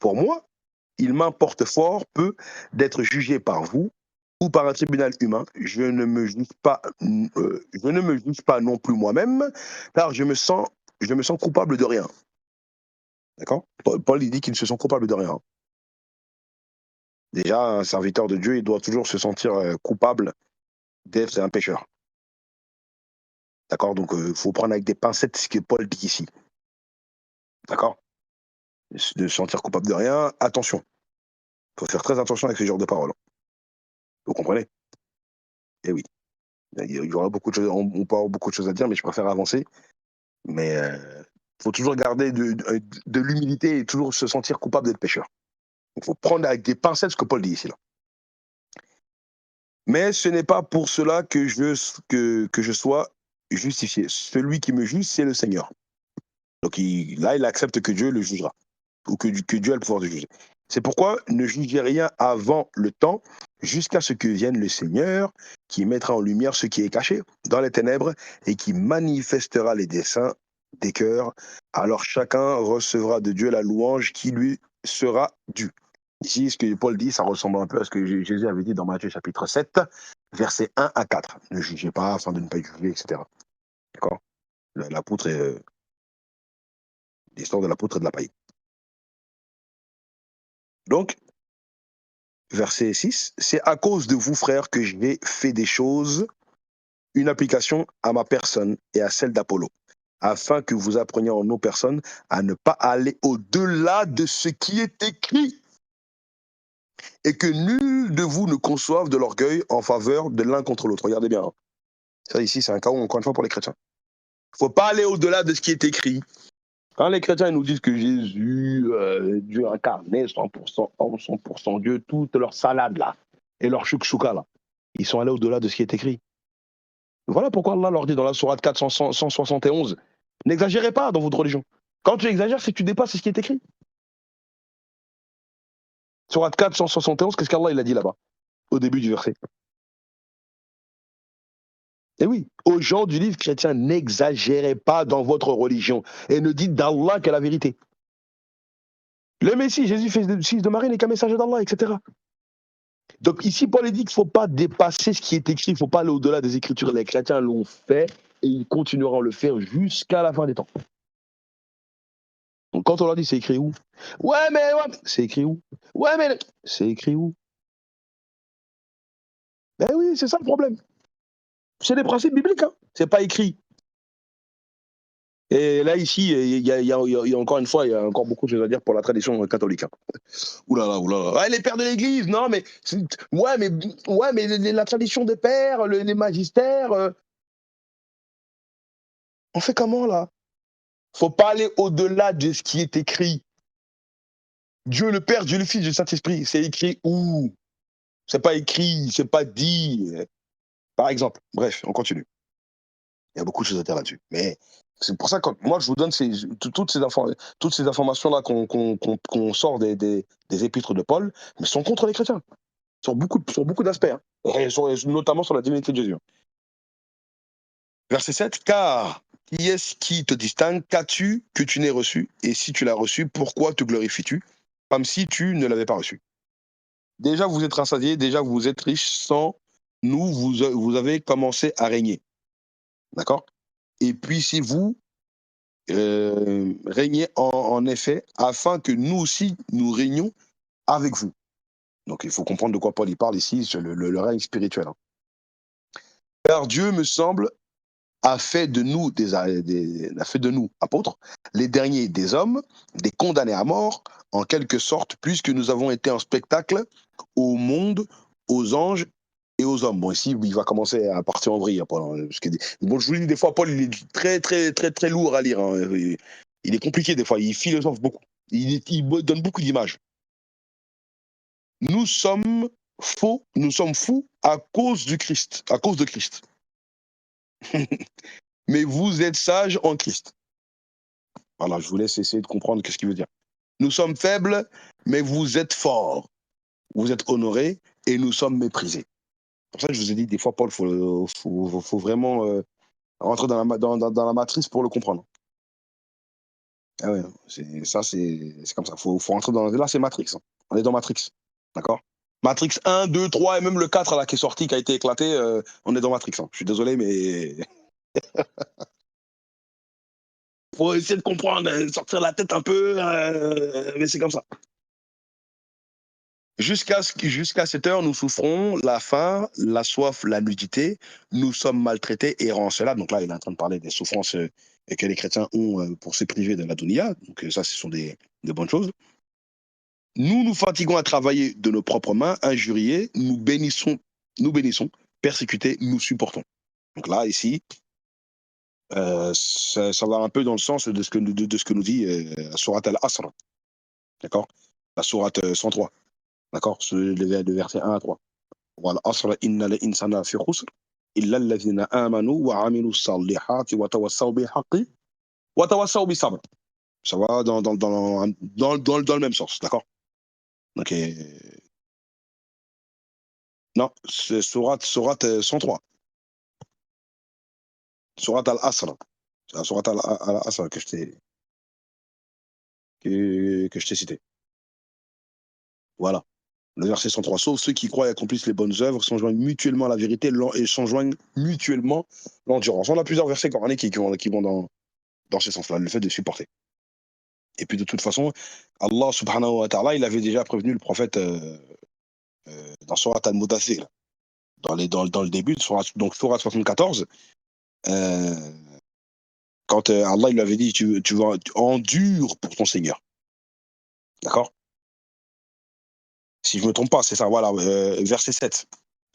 Pour moi, il m'importe fort peu d'être jugé par vous ou par un tribunal humain. Je ne me juge pas non plus moi-même, car je me sens coupable de rien. D'accord? Paul, il dit qu'il se sent coupable de rien. Déjà, un serviteur de Dieu, il doit toujours se sentir coupable d'être un pécheur. D'accord? Donc, il faut prendre avec des pincettes ce que Paul dit ici. D'accord? De se sentir coupable de rien, attention. Il faut faire très attention avec ce genre de paroles. Vous comprenez? Eh oui. Il y aura beaucoup de choses, on peut avoir beaucoup de choses à dire, mais je préfère avancer. Mais il faut toujours garder de l'humilité et toujours se sentir coupable d'être pécheur. Il faut prendre avec des pincettes ce que Paul dit ici. Là. Mais ce n'est pas pour cela que je sois justifié. Celui qui me juge, c'est le Seigneur. Donc il accepte que Dieu le jugera, ou que Dieu a le pouvoir de juger. C'est pourquoi ne jugez rien avant le temps, jusqu'à ce que vienne le Seigneur, qui mettra en lumière ce qui est caché dans les ténèbres et qui manifestera les desseins des cœurs. Alors chacun recevra de Dieu la louange qui lui sera due. Ici, ce que Paul dit, ça ressemble un peu à ce que Jésus avait dit dans Matthieu chapitre 7, versets 1 à 4. Ne jugez pas afin de ne pas juger, etc. D'accord? L'apôtre est l'histoire de l'apôtre et de la paille. Donc, verset 6, c'est à cause de vous, frères, que j'ai fait des choses, une application à ma personne et à celle d'Apollo, afin que vous appreniez en nos personnes à ne pas aller au-delà de ce qui est écrit, et que nul de vous ne conçoive de l'orgueil en faveur de l'un contre l'autre. Regardez bien. Hein. Ça, ici, c'est un cas, encore une fois, pour les chrétiens. Il ne faut pas aller au-delà de ce qui est écrit. Quand les chrétiens nous disent que Jésus, Dieu incarné, 100% homme, 100% Dieu, toute leur salade là, et leur chouk-chouka là, ils sont allés au-delà de ce qui est écrit. Voilà pourquoi Allah leur dit dans la sourate 4, 171, n'exagérez pas dans votre religion. Quand tu exagères, c'est que tu dépasses ce qui est écrit. Sourate 4, 171, qu'est-ce qu'Allah il a dit là-bas, au début du verset? Et oui, aux gens du livre chrétien, n'exagérez pas dans votre religion et ne dites d'Allah que la vérité. Le Messie, Jésus, fils de Marie, n'est qu'un messager d'Allah, etc. Donc ici, Paul dit qu'il ne faut pas dépasser ce qui est écrit, il ne faut pas aller au-delà des Écritures. Les chrétiens l'ont fait et ils continueront à le faire jusqu'à la fin des temps. Donc quand on leur dit c'est écrit où? Ouais, mais c'est écrit où? Ouais, mais c'est écrit où? Ben oui, c'est ça le problème. C'est des principes bibliques, hein. C'est pas écrit. Et là, ici, il y a encore une fois, il y a encore beaucoup de choses à dire pour la tradition catholique. Hein. Ouh là là, ouh là là. Ouais, les pères de l'Église, non, mais ouais, mais la tradition des pères, les magistères, on fait comment là? Faut pas aller au-delà de ce qui est écrit. Dieu le Père, Dieu le Fils, Dieu le Saint-Esprit, c'est écrit où? C'est pas écrit, c'est pas dit. Par exemple, bref, on continue. Il y a beaucoup de choses à dire là-dessus. Mais c'est pour ça que moi, je vous donne toutes ces informations-là qu'on sort des épîtres de Paul, mais sont contre les chrétiens, sur beaucoup d'aspects, hein, notamment sur la divinité de Jésus. Verset 7, car qui est-ce qui te distingue? Qu'as-tu que tu n'aies reçu? Et si tu l'as reçu, pourquoi te glorifies-tu? Comme si tu ne l'avais pas reçu. Déjà, vous êtes rassasiés, déjà, vous êtes riches sans nous, vous avez commencé à régner. D'accord? Et puis, si vous régnez en effet, afin que nous aussi, nous régnions avec vous. Donc, il faut comprendre de quoi Paul il parle ici, sur le règne spirituel. Hein. Car Dieu, me semble, a fait de nous a fait de nous apôtres, les derniers des hommes, des condamnés à mort, en quelque sorte, puisque nous avons été un spectacle au monde, aux anges et aux hommes. Bon, ici, il va commencer à partir en vrille. Hein, Paul, hein, parce que, bon, je vous dis, des fois, Paul, il est très, très, très, très lourd à lire. Hein. Il est compliqué, des fois. Il philosophe beaucoup. Il donne beaucoup d'images. Nous sommes nous sommes fous à cause du Christ, à cause de Christ. Mais vous êtes sages en Christ. Voilà, je vous laisse essayer de comprendre ce qu'il veut dire. Nous sommes faibles, mais vous êtes forts. Vous êtes honorés et nous sommes méprisés. Pour ça que je vous ai dit, des fois, Paul, faut vraiment rentrer dans la matrice pour le comprendre. Ah ouais, c'est comme ça. Faut rentrer dans. Là, c'est Matrix. Hein. On est dans Matrix. D'accord. Matrix 1, 2, 3 et même le 4 là, qui est sorti, qui a été éclaté, on est dans Matrix. Hein. Je suis désolé, mais faut essayer de comprendre, sortir la tête un peu, mais c'est comme ça. Jusqu'à cette heure, nous souffrons la faim, la soif, la nudité. Nous sommes maltraités, errants. Cela, donc là, il est en train de parler des souffrances que les chrétiens ont pour se priver de la dunya. Donc ça, ce sont des bonnes choses. Nous nous fatiguons à travailler de nos propres mains, injuriés. Nous bénissons, persécutés, nous supportons. Donc là, ici, ça va un peu dans le sens de ce que nous dit la sourate Al-Asr. D'accord. La sourate 103. D'accord. Le verset 1 à 3. والعصر إن الإنسان في خسر إلا الذين آمنوا وعملوا الصالحات وتواصوا بالحق وتواصوا بالصبر. Ça va dans le même sens, d'accord? Donc, non, c'est sourate 103, sourate Al-Asr. C'est la sourate Al-Asr que je t'ai cité. Voilà. Le verset 103. Sauf ceux qui croient et accomplissent les bonnes œuvres s'enjoignent mutuellement à la vérité et s'enjoignent mutuellement l'endurance. On a plusieurs versets coraniques qui vont dans ce sens-là, le fait de supporter. Et puis de toute façon, Allah subhanahu wa ta'ala, il avait déjà prévenu le prophète dans Surat al-Mudathir, dans le début, donc Surat 74, euh, quand Allah il lui avait dit tu vas endure pour ton Seigneur. D'accord. Si je ne me trompe pas, c'est ça, voilà, verset 7.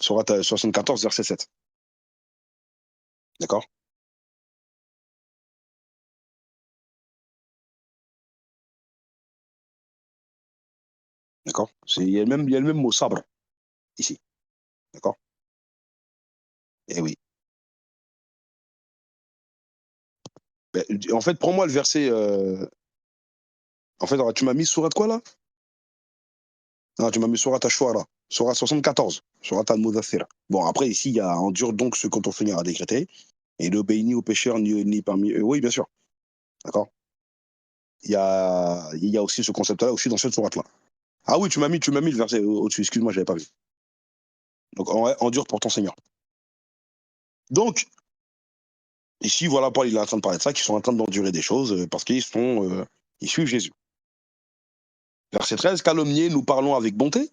Surat 74, verset 7. D'accord. D'accord. Il y a il y a le même mot sabre ici. D'accord. Eh oui. Ben, en fait, prends-moi le verset. En fait, alors, tu m'as mis Surat quoi là? Non, tu m'as mis Surat Ashwara. Surat 74. Surat al-Mudathir. Bon, après, ici, il y a endure donc ce que ton Seigneur a décrété. Et n'obéit ni aux pécheurs, ni parmi eux. Oui, bien sûr. D'accord. Il y a aussi ce concept-là aussi dans cette sourate-là. Ah oui, tu m'as mis le verset au-dessus. Excuse-moi, je n'avais pas vu. Donc, endure pour ton Seigneur. Donc, ici, voilà, Paul, il est en train de parler de ça, qu'ils sont en train d'endurer des choses parce ils suivent Jésus. Verset 13, calomnier, nous parlons avec bonté.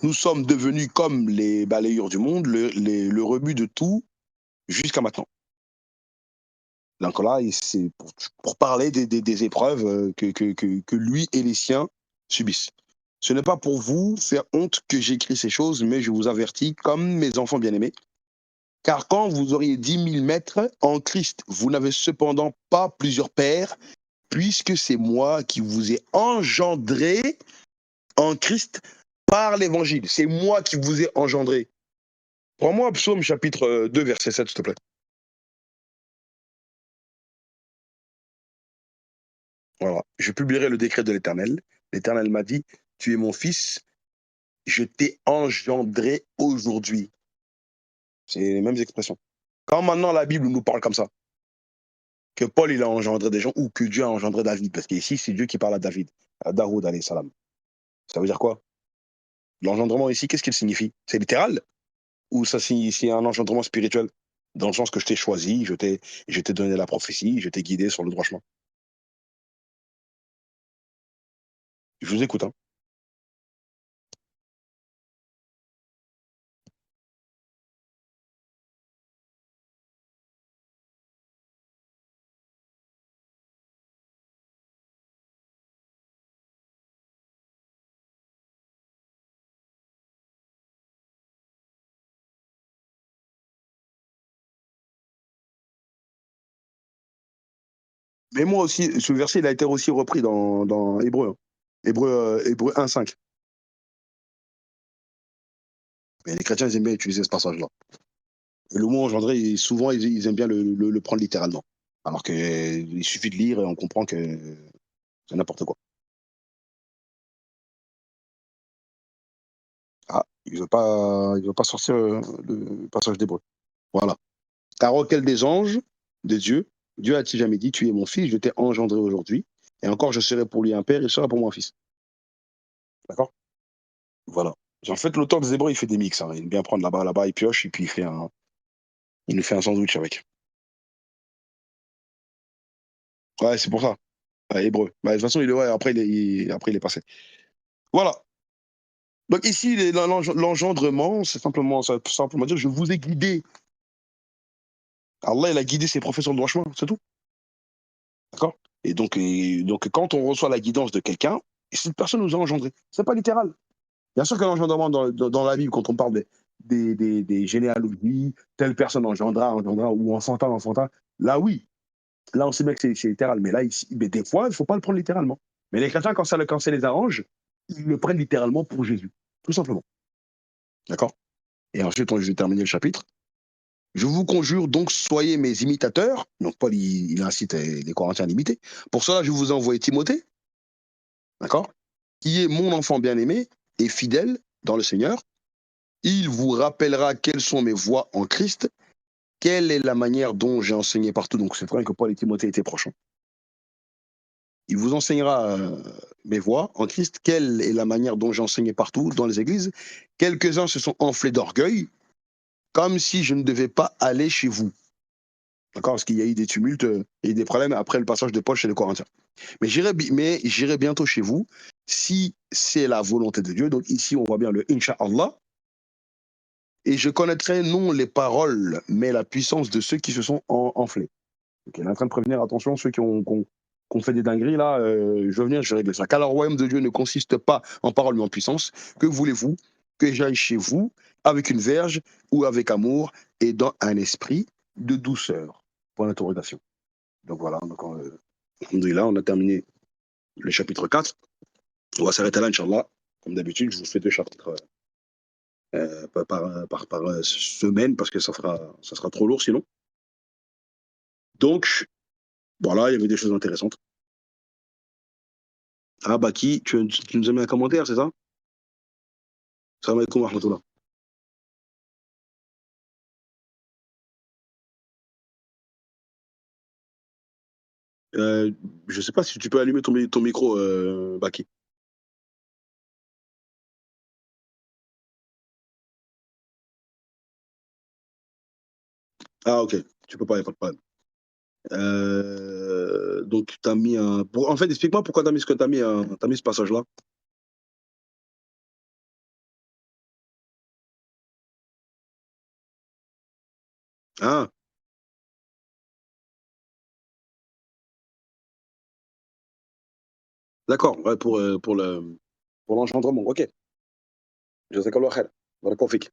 Nous sommes devenus comme les balayures du monde, le rebut de tout jusqu'à maintenant. Donc là, c'est pour parler des épreuves que lui et les siens subissent. Ce n'est pas pour vous faire honte que j'écris ces choses, mais je vous avertis comme mes enfants bien-aimés. Car quand vous auriez 10 000 maîtres en Christ, vous n'avez cependant pas plusieurs pères, puisque c'est moi qui vous ai engendré en Christ par l'évangile. C'est moi qui vous ai engendré. Prends-moi Psaume chapitre 2, verset 7, s'il te plaît. Voilà. Je publierai le décret de l'Éternel. L'Éternel m'a dit, tu es mon fils, je t'ai engendré aujourd'hui. C'est les mêmes expressions. Quand maintenant la Bible nous parle comme ça, que Paul il a engendré des gens ou que Dieu a engendré David, parce qu'ici c'est Dieu qui parle à David, à Daoud alayhi salam. Ça veut dire quoi? L'engendrement ici, qu'est-ce qu'il signifie? C'est littéral ou ça c'est un engendrement spirituel? Dans le sens que je t'ai choisi, je t'ai donné la prophétie, je t'ai guidé sur le droit chemin. Je vous écoute, hein. Mais moi aussi, ce verset, il a été aussi repris dans Hébreu, hein. Hébreu 1,5. Mais les chrétiens, ils aiment bien utiliser ce passage-là. Et le mot engendré, souvent, ils aiment bien le prendre littéralement. Alors qu'il suffit de lire et on comprend que c'est n'importe quoi. Ah, il veut pas sortir le passage d'Hébreu. Voilà. Car auquel des anges de Dieu, Dieu a-t-il jamais dit, tu es mon fils, je t'ai engendré aujourd'hui, et encore je serai pour lui un père, il sera pour moi un fils. D'accord. Voilà. En fait, l'auteur des Hébreux, il fait des mix, hein. Il aime bien prendre là-bas, il pioche, et puis il nous fait un sandwich avec. Ouais, c'est pour ça. Ouais, Hébreu. Bah, de toute façon, ouais, après, après, il est passé. Voilà. Donc ici, l'engendrement, c'est simplement dire, je vous ai guidé. Allah, il a guidé ses prophètes sur le droit chemin, c'est tout. D'accord. Et donc, quand on reçoit la guidance de quelqu'un, cette personne nous a engendré. C'est pas littéral. Bien sûr que l'engendrement dans la Bible, quand on parle des généalogies, telle personne engendra, ou enfantin, là oui, là on sait bien que c'est littéral. Mais là, ici, mais des fois, il ne faut pas le prendre littéralement. Mais les chrétiens, quand ça les arrange, ils le prennent littéralement pour Jésus. Tout simplement. D'accord. Et ensuite, je vais terminer le chapitre. Je vous conjure donc, soyez mes imitateurs. Donc, Paul, il incite les Corinthiens à l'imiter. Pour cela, je vous envoie Timothée, d'accord, qui est mon enfant bien-aimé et fidèle dans le Seigneur. Il vous rappellera quelles sont mes voies en Christ, quelle est la manière dont j'ai enseigné partout. Donc, c'est vrai que Paul et Timothée étaient proches, hein. Il vous enseignera mes voies en Christ, quelle est la manière dont j'ai enseigné partout dans les églises. Quelques-uns se sont enflés d'orgueil, comme si je ne devais pas aller chez vous. D'accord. Parce qu'il y a eu des tumultes et des problèmes après le passage de Paul chez les Corinthiens. Mais j'irai bientôt chez vous si c'est la volonté de Dieu. Donc ici, on voit bien le Inch'Allah. Et je connaîtrai non les paroles, mais la puissance de ceux qui se sont enflés. Donc, il est en train de prévenir, attention, ceux qui ont fait des dingueries, là, je veux venir, je vais régler ça. Car le royaume de Dieu ne consiste pas en paroles, mais en puissance. Que voulez-vous que j'aille chez vous avec une verge ou avec amour et dans un esprit de douceur? Point d'interrogation. Donc voilà, donc, alhamdoulilah, on a terminé le chapitre 4. On va s'arrêter là, Inch'Allah. Comme d'habitude, je vous fais 2 chapitres par semaine parce que ça sera trop lourd sinon. Donc, voilà, il y avait des choses intéressantes. Ah, Baki, tu nous as mis un commentaire, c'est ça? Salam alaikum wa rahmatullah. Euh, je sais pas si tu peux allumer ton micro, Baki. Ah, ok, tu peux pas, y a pas de problème. Donc, tu as mis un. En fait, explique-moi pourquoi tu as mis ce que tu as mis, t'as mis ce passage-là. Ah, D'accord, ouais, pour l'engendrement, OK. Jazakallah khair. Barakallahu fik.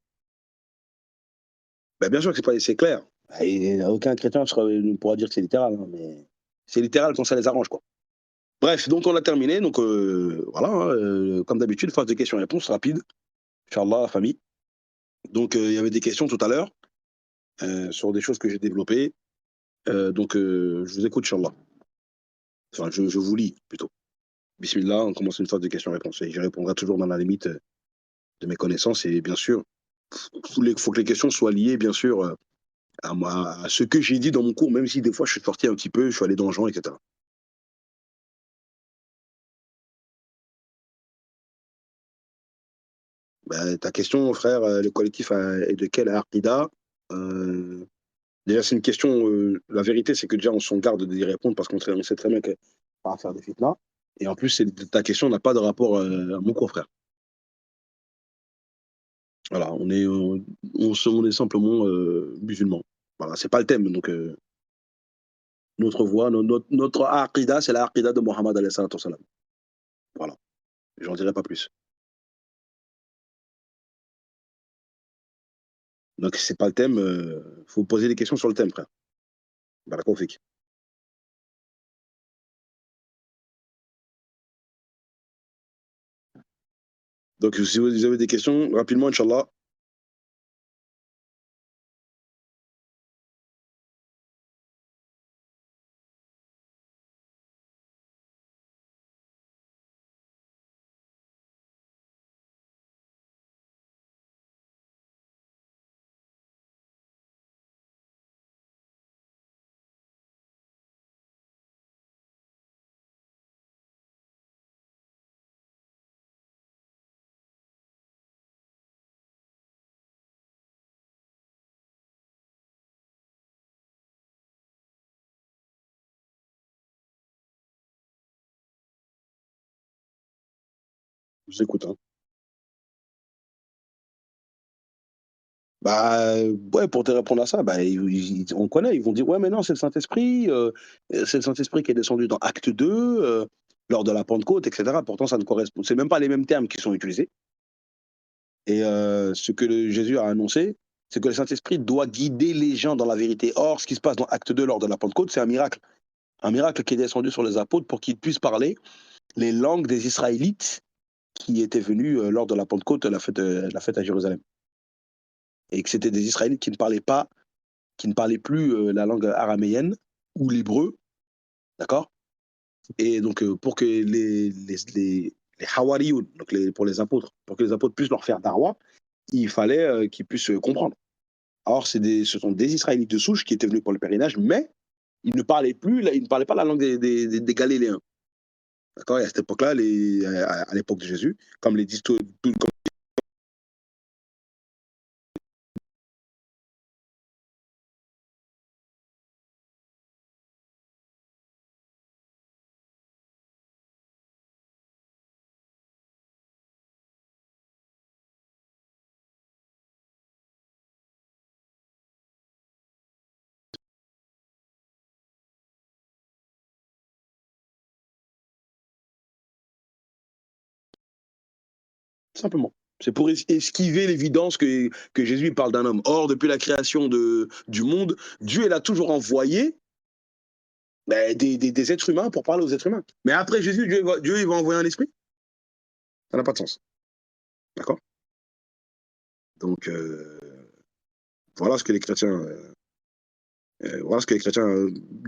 Bah, bien sûr que c'est clair. Et aucun chrétien ne pourra dire que c'est littéral, hein, mais c'est littéral quand ça les arrange, quoi. Bref, donc on a terminé, donc voilà, hein, comme d'habitude, phase de questions-réponses rapide, inchallah, famille. Donc il y avait des questions tout à l'heure, sur des choses que j'ai développées, donc je vous écoute, inchallah. Enfin, je vous lis plutôt. Bismillah, on commence une phase de questions-réponses et j'y répondrai toujours dans la limite, de mes connaissances et bien sûr, faut que les questions soient liées, bien sûr, à ce que j'ai dit dans mon cours, même si des fois je suis sorti un petit peu, je suis allé dans le genre, et cetera. Bah, ta question, frère, le collectif est de quelle aqida? Heu, Déjà, c'est une question, la vérité, c'est que déjà on s'en garde d'y répondre parce on sait très bien qu'on va faire des fitnas et en plus, ta question n'a pas de rapport, à mon cours, frère. Voilà, on est simplement, musulmans. Voilà, c'est pas le thème donc notre voix, notre aqida, c'est la aqida de Mohammed alayhi salatu wa salam. Voilà, j'en dirai pas plus. Donc c'est pas le thème, faut poser des questions sur le thème, frère. Barakallahu fik. Donc si vous avez des questions, rapidement, inchallah. Je vous écoute, hein. Bah, ouais, pour te répondre à ça, bah, on connaît, ils vont dire: «Ouais, mais non, c'est le Saint-Esprit, c'est le Saint-Esprit qui est descendu dans Acte 2, lors de la Pentecôte» et cetera. Pourtant, ça ne correspond c'est même pas les mêmes termes qui sont utilisés et ce que le Jésus a annoncé, c'est que le Saint-Esprit doit guider les gens dans la vérité. Or, ce qui se passe dans Acte 2 lors de la Pentecôte, c'est un miracle. Un miracle qui est descendu sur les apôtres pour qu'ils puissent parler les langues des Israélites qui étaient venus, lors de la Pentecôte, la fête à Jérusalem et que c'était des Israélites qui ne parlaient plus, la langue araméenne ou l'hébreu, d'accord? Et donc, pour que les hawarioun, donc pour les apôtres, pour que les apôtres puissent leur faire darwa, il fallait, qu'ils puissent, comprendre. Or, ce sont des Israélites de souche qui étaient venus pour le pèlerinage, mais ils ne parlaient pas la langue des Galiléens, d'accord? Et à cette époque-là, à l'époque de Jésus, comme les disent comme simplement. C'est pour esquiver l'évidence que Jésus il parle d'un homme. Or, depuis la création du monde, Dieu, il a toujours envoyé des êtres humains pour parler aux êtres humains. Mais après Jésus, Dieu il va envoyer un esprit. Ça n'a pas de sens. D'accord. Donc, voilà ce que les chrétiens,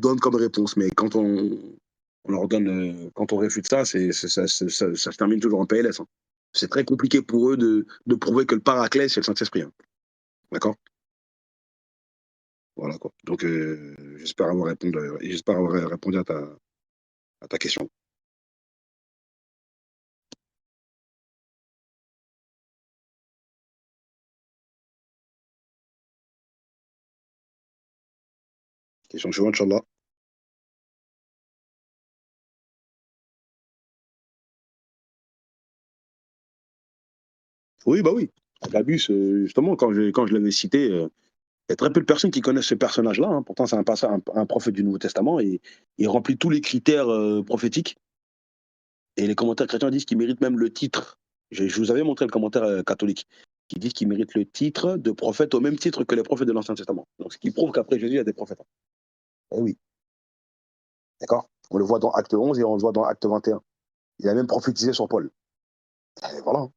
donnent comme réponse. Mais on leur donne, quand on réfute ça, ça se termine toujours en PLS, hein. C'est très compliqué pour eux de prouver que le paraclet, c'est le Saint-Esprit, hein. D'accord. Voilà quoi. Donc, j'espère avoir répondu à ta question. Question suivante, Inch'Allah. Oui, bah oui. Agabus, justement, quand je l'avais cité, il y a très peu de personnes qui connaissent ce personnage-là, hein. Pourtant, c'est un prophète du Nouveau Testament et il remplit tous les critères prophétiques. Et les commentaires chrétiens disent qu'ils méritent même le titre. Je vous avais montré le commentaire catholique, qui dit qu'ils méritent le titre de prophète au même titre que les prophètes de l'Ancien Testament. Donc ce qui prouve qu'après Jésus, il y a des prophètes. Eh oui, d'accord. On le voit dans Acte 11 et on le voit dans Acte 21. Il a même prophétisé sur Paul. Et voilà.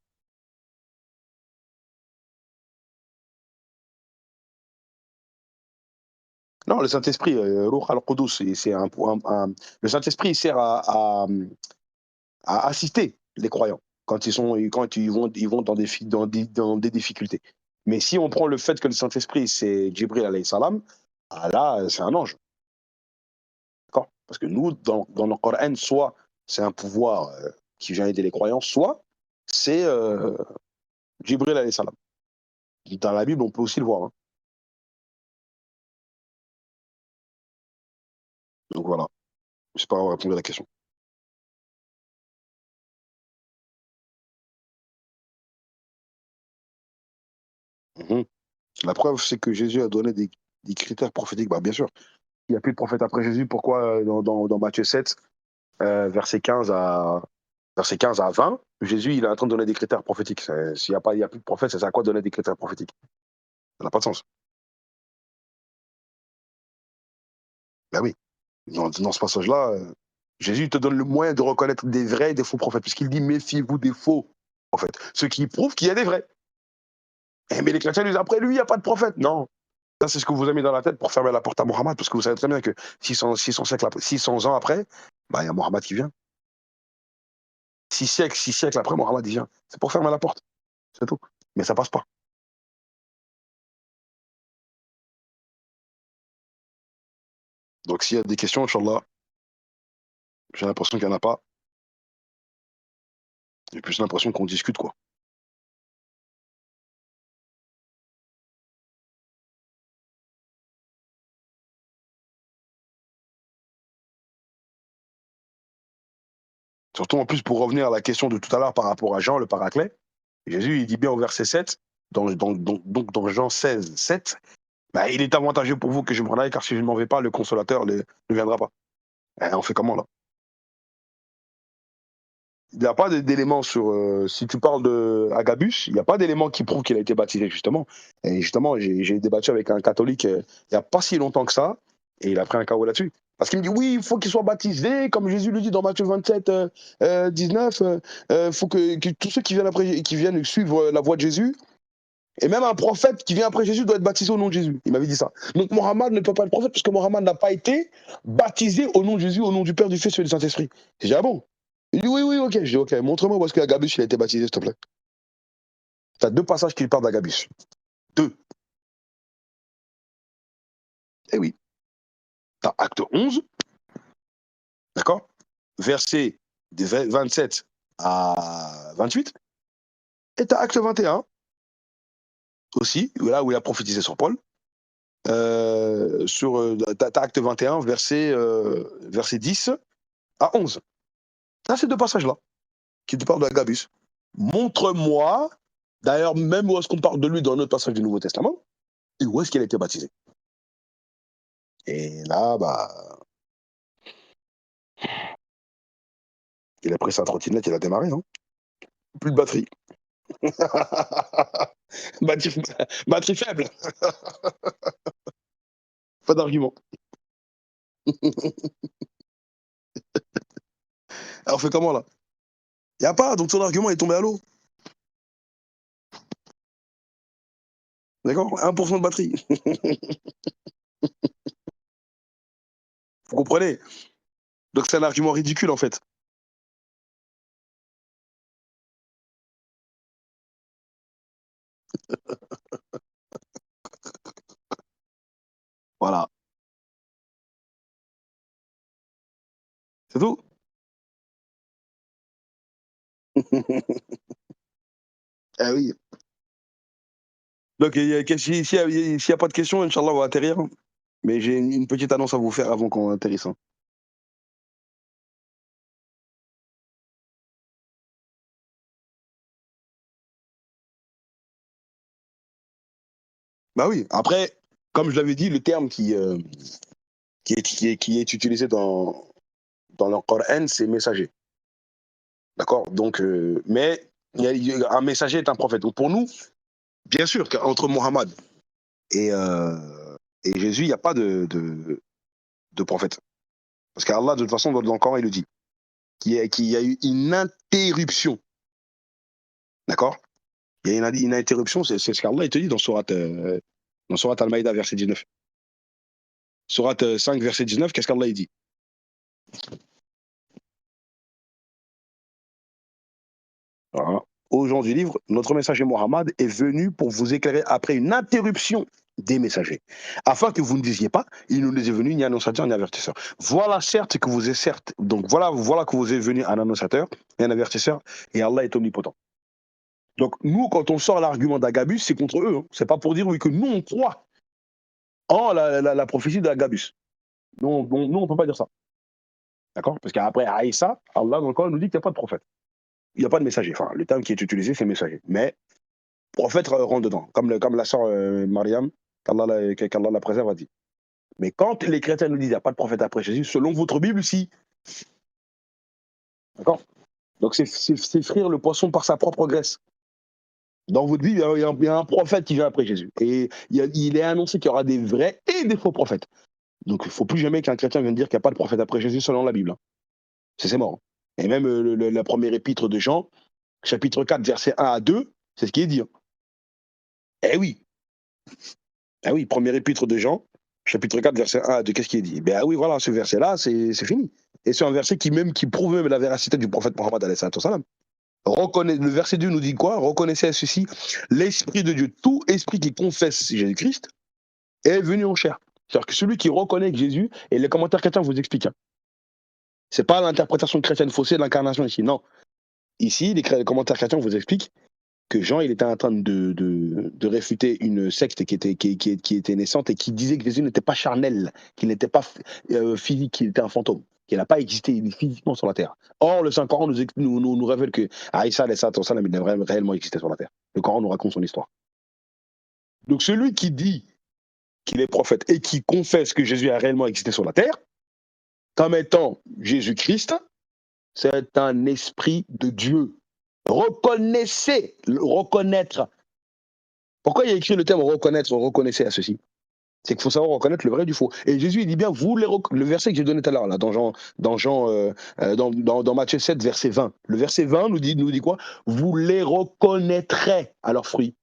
Non, le Saint-Esprit, Ruh al-Qudus, le Saint-Esprit il sert à assister les croyants quand ils vont dans des difficultés. Mais si on prend le fait que le Saint-Esprit, c'est Djibril alayhi salam, ah là, c'est un ange. D'accord. Parce que nous, dans le Coran, soit c'est un pouvoir qui vient aider les croyants, soit c'est Djibril alayhi salam. Dans la Bible, on peut aussi le voir, hein. Donc voilà. J'espère avoir répondu à la question. Mhm. La preuve, c'est que Jésus a donné des critères prophétiques. Bah, bien sûr. Il n'y a plus de prophète après Jésus. Pourquoi dans Matthieu 7, verset 15 à 20, Jésus il est en train de donner des critères prophétiques. S'il n'y a, il y a plus de prophète, ça sert à quoi de donner des critères prophétiques? Ça n'a pas de sens. Ben oui, dans ce passage-là, Jésus te donne le moyen de reconnaître des vrais et des faux prophètes, puisqu'il dit méfiez-vous des faux prophètes. Ce qui prouve qu'il y a des vrais. Mais les chrétiens disent après lui, il n'y a pas de prophète. Non. Ça, c'est ce que vous avez mis dans la tête pour fermer la porte à Mohammed, parce que vous savez très bien que 600 ans après, bah, il y a Mohammed qui vient. 6 siècles après, Mohammed il vient. C'est pour fermer la porte. C'est tout. Mais ça passe pas. Donc s'il y a des questions, Inch'Allah, j'ai l'impression qu'il n'y en a pas. J'ai plus l'impression qu'on discute, quoi. Surtout en plus pour revenir à la question de tout à l'heure par rapport à Jean, le paraclet. Jésus, il dit bien au verset 7, donc dans Jean 16, 7, bah, il est avantageux pour vous que je m'en aille, car si je ne m'en vais pas, le consolateur ne viendra pas. On fait comment là? Il n'y a pas d'éléments sur. Si tu parles de Agabus, il n'y a pas d'éléments qui prouvent qu'il a été baptisé, justement. Et justement, j'ai débattu avec un catholique il n'y a pas si longtemps que ça, et il a pris un KO là-dessus. Parce qu'il me dit oui, il faut qu'il soit baptisé, comme Jésus le dit dans Matthieu 27, 19. Il faut que tous ceux qui viennent, après, qui viennent suivre la voie de Jésus, et même un prophète qui vient après Jésus doit être baptisé au nom de Jésus. Il m'avait dit ça. Donc Mohammed ne peut pas être prophète parce que Mohammed n'a pas été baptisé au nom de Jésus, au nom du Père, du Fils et du Saint-Esprit. J'ai dit ah bon? Il dit oui, oui, ok. Je dis ok, montre-moi où est-ce qu'Agabus il a été baptisé, s'il te plaît. Tu as deux passages qui parlent d'Agabus. Deux. Eh oui. Tu as Acte 11, d'accord? Verset 27 à 28. Et tu as Acte 21 aussi, là où il a prophétisé sur Paul. T'as Acte 21, verset 10 à 11. T'as ces deux passages-là qui te parlent d'Agabus. Montre-moi, d'ailleurs, même où est-ce qu'on parle de lui dans notre passage du Nouveau Testament, et où est-ce qu'il a été baptisé. Et là, bah, il a pris sa trottinette, il a démarré, hein. Plus de batterie. batterie. Batterie faible. Pas d'argument. Alors, on fait comment là? Il n'y a pas, donc ton argument est tombé à l'eau. D'accord? 1% de batterie. Vous comprenez? Donc c'est un argument ridicule en fait. Voilà. C'est tout. Ah oui. Donc s'il y a pas de questions, Inch'Allah, on va atterrir. Mais j'ai une petite annonce à vous faire avant qu'on atterrisse, hein. Bah oui. Après, comme je l'avais dit, le terme qui est utilisé dans le Coran, c'est messager. D'accord. Donc, mais un messager est un prophète. Donc pour nous, bien sûr qu'entre Mohammed et, et Jésus, il n'y a pas de prophète. Parce qu'Allah, de toute façon, dans le Coran, il le dit, qu'il y a eu une interruption. D'accord. Il y a une interruption, c'est ce qu'Allah il te dit dans Surat Al-Maïda, verset 19. Surat 5, verset 19, qu'est-ce qu'Allah il dit? Voilà. Au jour du livre, notre messager Mohammed est venu pour vous éclairer après une interruption des messagers, afin que vous ne disiez pas, il nous est venu ni annonciateur ni avertisseur. Voilà certes que vous êtes certes, donc voilà que vous êtes venu un annonciateur et un avertisseur, et Allah est omnipotent. Donc nous, quand on sort l'argument d'Agabus, c'est contre eux. Hein. C'est pas pour dire oui que nous on croit en la prophétie d'Agabus. Nous, on peut pas dire ça. D'accord. Parce qu'après Aïssa, Allah dans le Coran nous dit qu'il n'y a pas de prophète. Il n'y a pas de messager. Enfin, le terme qui est utilisé, c'est messager. Mais prophète rentre dedans. Comme la sœur Mariam, qu'Allah la préserve, a dit. Mais quand les chrétiens nous disent qu'il n'y a pas de prophète après Jésus, selon votre Bible, si. D'accord. Donc c'est frire le poisson par sa propre graisse. Dans votre Bible, il y a un prophète qui vient après Jésus. Et il est annoncé qu'il y aura des vrais et des faux prophètes. Donc il ne faut plus jamais qu'un chrétien vienne dire qu'il n'y a pas de prophète après Jésus selon la Bible. Hein. C'est mort. Et même la première épître de Jean, chapitre 4, versets 1 à 2, c'est ce qui est dit. Hein. Eh oui. Ah oui, première épître de Jean, chapitre 4, verset 1 à 2, qu'est-ce qui est dit? Ben oui, voilà, ce verset-là, c'est fini. Et c'est un verset qui prouve même la véracité du prophète Mohammed alayhi salam. Le verset 2 nous dit quoi? Reconnaissez à ceci l'Esprit de Dieu. Tout esprit qui confesse Jésus-Christ est venu en chair. C'est-à-dire que celui qui reconnaît que Jésus, et les commentaires chrétiens vous expliquent. Hein. C'est pas l'interprétation chrétienne faussée de l'incarnation ici. Non. Ici, les commentaires chrétiens vous expliquent que Jean il était en train de réfuter une secte qui était naissante et qui disait que Jésus n'était pas charnel, qu'il n'était pas physique, qu'il était un fantôme, qu'il n'a pas existé physiquement sur la terre. Or, le Saint-Coran nous révèle que Aïssa, il a réellement existé sur la terre. Le Coran nous raconte son histoire. Donc celui qui dit qu'il est prophète et qui confesse que Jésus a réellement existé sur la terre, comme étant Jésus-Christ, c'est un esprit de Dieu. Reconnaître. Pourquoi il y a écrit le terme reconnaître, reconnaissez à ceci? C'est qu'il faut savoir reconnaître le vrai du faux. Et Jésus, il dit bien, le verset que j'ai donné tout à l'heure, là, dans Matthieu 7, verset 20. Le verset 20 nous dit quoi? Vous les reconnaîtrez à leurs fruits.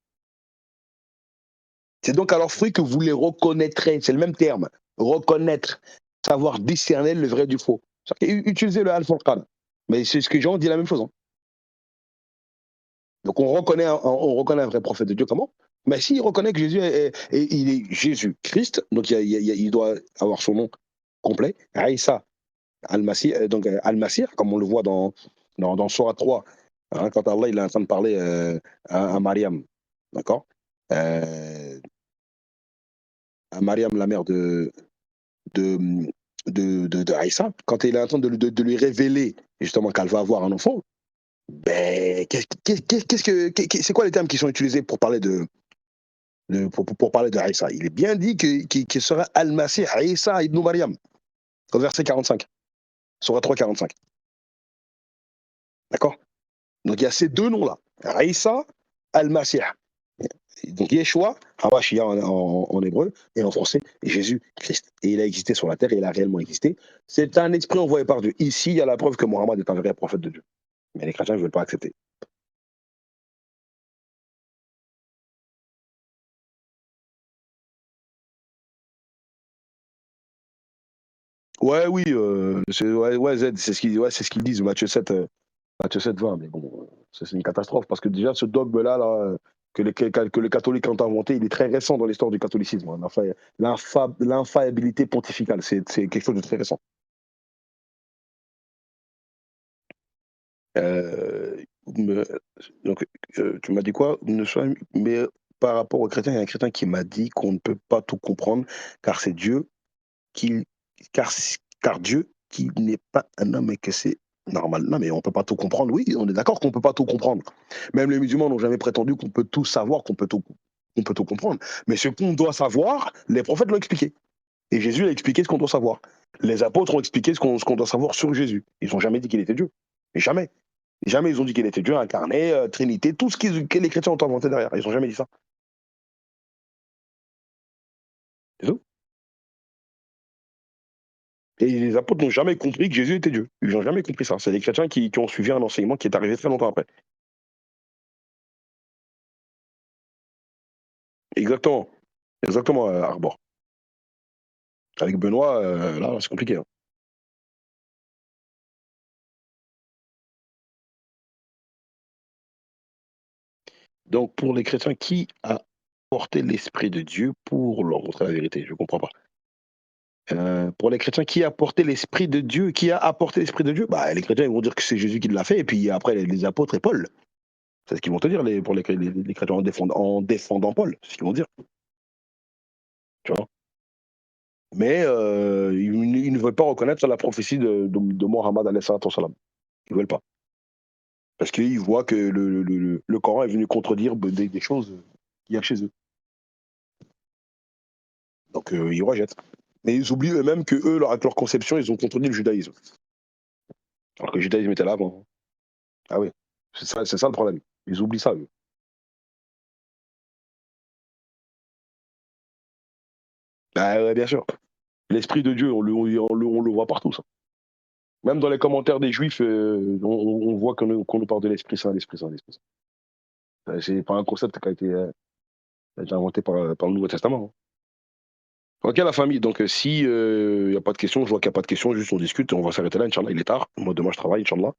C'est donc à leurs fruits que vous les reconnaîtrez. C'est le même terme. Reconnaître. Savoir discerner le vrai du faux. Utiliser le Al-Furqan. Mais c'est ce que Jean dit la même chose. Hein. Donc on reconnaît un vrai prophète de Dieu comment? Mais s'il reconnaît que Jésus il est Jésus-Christ, donc il doit avoir son nom complet, Aïssa Al-Masih, donc Al-Masih, comme on le voit dans Surah 3, hein, quand Allah il est en train de parler à Mariam, d'accord, à Mariam, la mère de, de Aïssa, quand il est en train de lui révéler justement qu'elle va avoir un enfant, ben, c'est quoi les termes qui sont utilisés pour parler pour parler de Aïssa? Il est bien dit qu'il sera Al-Masih Aïssa ibn Maryam, au verset 45, Surah 3, 45. D'accord? Donc il y a ces deux noms-là, Aïssa, Al-Masih. Donc Yeshua, Hawashia en hébreu, et en français, Jésus-Christ. Et il a existé sur la terre, et il a réellement existé. C'est un esprit envoyé par Dieu. Ici, il y a la preuve que Mohammed est un vrai prophète de Dieu. Mais les chrétiens ne veulent pas accepter. Ouais, oui, Z, c'est ce qu'ils disent, Matthieu 7, 20. Mais bon, c'est une catastrophe, parce que déjà, ce dogme-là, que les catholiques ont inventé, il est très récent dans l'histoire du catholicisme. Hein. L'infaillibilité pontificale, c'est quelque chose de très récent. Euh, me- donc, tu m'as dit quoi? Mais par rapport aux chrétiens, il y a un chrétien qui m'a dit qu'on ne peut pas tout comprendre, car c'est Dieu qui, car, car Dieu qui n'est pas un homme et que c'est normal. Non, mais on peut pas tout comprendre. Oui, on est d'accord qu'on peut pas tout comprendre. Même les musulmans n'ont jamais prétendu qu'on peut tout savoir, qu'on peut tout comprendre. Mais ce qu'on doit savoir, les prophètes l'ont expliqué. Et Jésus a expliqué ce qu'on doit savoir. Les apôtres ont expliqué ce qu'on doit savoir sur Jésus. Ils n'ont jamais dit qu'il était Dieu. Mais jamais. Jamais ils ont dit qu'il était Dieu incarné, Trinité, tout ce que les chrétiens ont inventé derrière. Ils ont jamais dit ça. C'est tout. Et les apôtres n'ont jamais compris que Jésus était Dieu. Ils n'ont jamais compris ça. C'est les chrétiens qui ont suivi un enseignement qui est arrivé très longtemps après. Exactement. Exactement, Arbor. Avec Benoît, là, c'est compliqué, hein. Donc, pour les chrétiens, qui a porté l'Esprit de Dieu pour leur montrer la vérité? Je ne comprends pas. Pour les chrétiens, qui a porté l'Esprit de Dieu? Qui a apporté l'Esprit de Dieu? Bah, les chrétiens, ils vont dire que c'est Jésus qui l'a fait, et puis après, les apôtres et Paul. C'est ce qu'ils vont te dire, pour les chrétiens, en défendant Paul. C'est ce qu'ils vont dire. Tu vois. Mais ils ne veulent pas reconnaître la prophétie de Mohammed alayhi salatu wassalam. Ils ne veulent pas. Parce qu'ils voient que le Coran est venu contredire des choses qu'il y a chez eux. Donc ils rejettent. Mais ils oublient eux-mêmes que eux, avec leur conception, ils ont contredit le judaïsme. Alors que le judaïsme était là avant. Ah oui, c'est ça le problème. Ils oublient ça, eux. Ah ouais, bien sûr. L'esprit de Dieu, on le voit partout, ça. Même dans les commentaires des Juifs, on voit qu'on nous parle de l'Esprit Saint, l'Esprit Saint, l'Esprit Saint. C'est pas un concept qui a été inventé par le Nouveau Testament, hein. Ok, la famille. Donc, si il n'y a pas de questions, je vois qu'il n'y a pas de questions, juste on discute, on va s'arrêter là, Inch'Allah. Il est tard. Moi, demain, je travaille, Inch'Allah.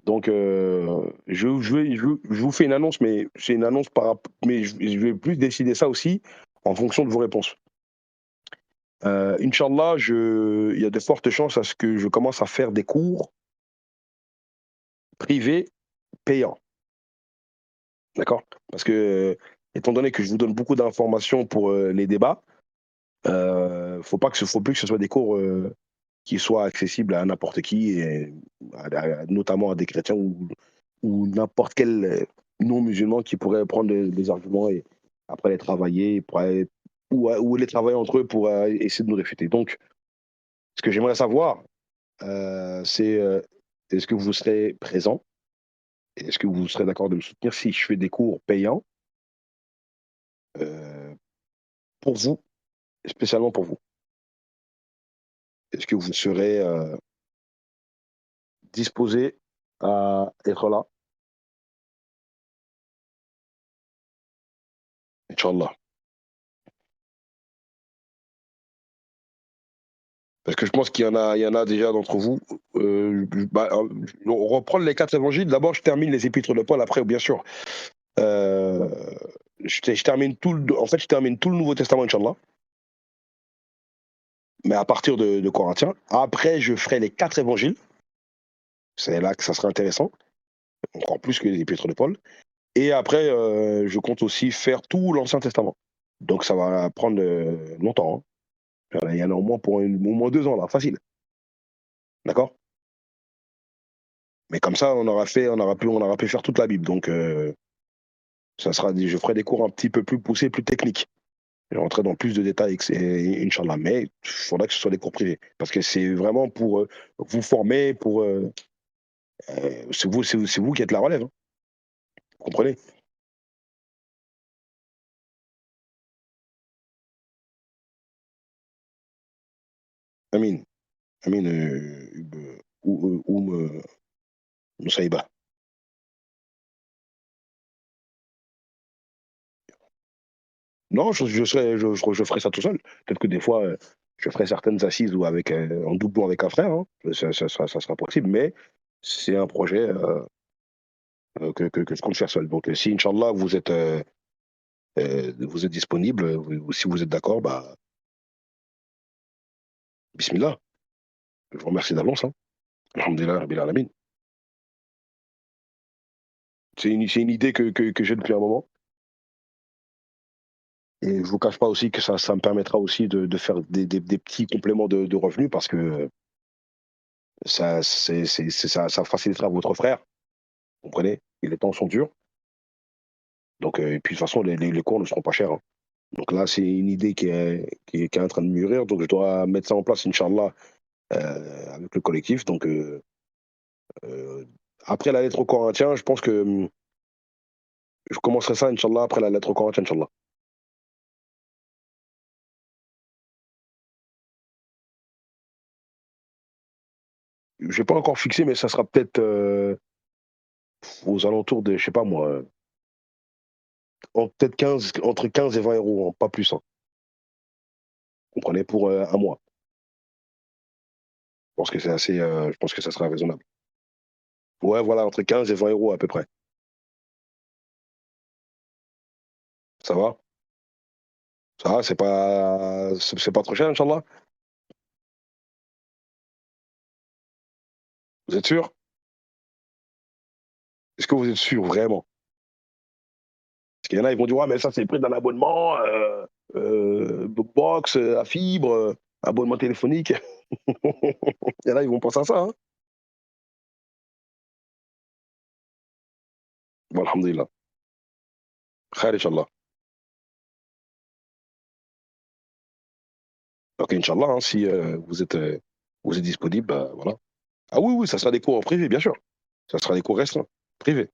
Donc, je vous fais une annonce, mais c'est une annonce mais je vais plus décider ça aussi en fonction de vos réponses. Inch'Allah, il y a de fortes chances à ce que je commence à faire des cours privés payants. D'accord? Parce que, étant donné que je vous donne beaucoup d'informations pour les débats, faut plus que ce soit des cours qui soient accessibles à n'importe qui, et notamment à des chrétiens ou n'importe quel non-musulman qui pourrait prendre des arguments et après les travailler, ou les travailler entre eux pour essayer de nous réfuter. Donc, ce que j'aimerais savoir, c'est est-ce que vous serez présent? Est-ce que vous serez d'accord de me soutenir si je fais des cours payants euh, pour vous, spécialement pour vous? Est-ce que vous serez disposé à être là? Inch'Allah. Parce que je pense qu'il y en a déjà d'entre vous. On reprend les 4 évangiles. D'abord, je termine les épîtres de Paul. Après, bien sûr, euh, je termine je termine tout le Nouveau Testament, Inch'Allah, mais à partir de Corinthiens. Après, je ferai les 4 évangiles. C'est là que ça sera intéressant, encore plus que les épîtres de Paul. Et après, je compte aussi faire tout l'Ancien Testament. Donc, ça va prendre longtemps, hein. Il y en a au moins pour au moins 2 ans, là, facile. D'accord? Mais comme ça, on aura pu faire toute la Bible. Donc, je ferai des cours un petit peu plus poussés, plus techniques. Je vais rentrer dans plus de détails, Inch'Allah. Mais il faudra que ce soit des cours privés. Parce que c'est vraiment pour vous former, c'est vous qui êtes la relève, hein. Vous comprenez? Amin. Amin, Moussaïba. Non, je ferai ça tout seul. Peut-être que des fois, je ferai certaines assises ou en doublon avec un frère, hein. Ça sera possible. Mais c'est un projet que je compte faire seul. Donc, si, Inch'Allah, vous êtes disponible, ou si vous êtes d'accord, bah, bismillah. Je vous remercie d'avance, hein. Alhamdulillah, Rabbil Alamin. C'est une idée que j'ai depuis un moment. Et je vous cache pas aussi que ça me permettra aussi de faire des petits compléments de revenus parce que ça facilitera votre frère. Vous comprenez? Et les temps sont durs. Donc, et puis de toute façon, les cours ne seront pas chers, hein. Donc là, c'est une idée qui est en train de mûrir. Donc, je dois mettre ça en place, Inch'Allah, avec le collectif. Donc, Après la lettre aux Corinthiens, je pense que je commencerai ça, Inch'Allah, après la lettre aux Corinthiens, Inch'Allah. J'ai pas encore fixé, mais ça sera peut-être aux alentours de, je sais pas moi, peut-être 15, entre 15 et 20 euros, hein, pas plus. Hein. Vous comprenez, pour un mois. Je pense que c'est assez, je pense que ça sera raisonnable. Ouais, voilà, entre 15 et 20 € à peu près. Ça va? Ça va, c'est pas trop cher, Inch'Allah? Vous êtes sûr? Est-ce que vous êtes sûr, vraiment? Parce qu'il y en a, ils vont dire: «Ouais, mais ça, c'est le prix d'un abonnement, box, à fibre, abonnement téléphonique». Il y en a, ils vont penser à ça, hein. Bon, alhamdoulilah. Khair, Inch'Allah. Donc Inch'Allah, hein, si, vous êtes disponible, bah, voilà. Ah oui, oui, ça sera des cours privés, bien sûr. Ça sera des cours restreints, privés.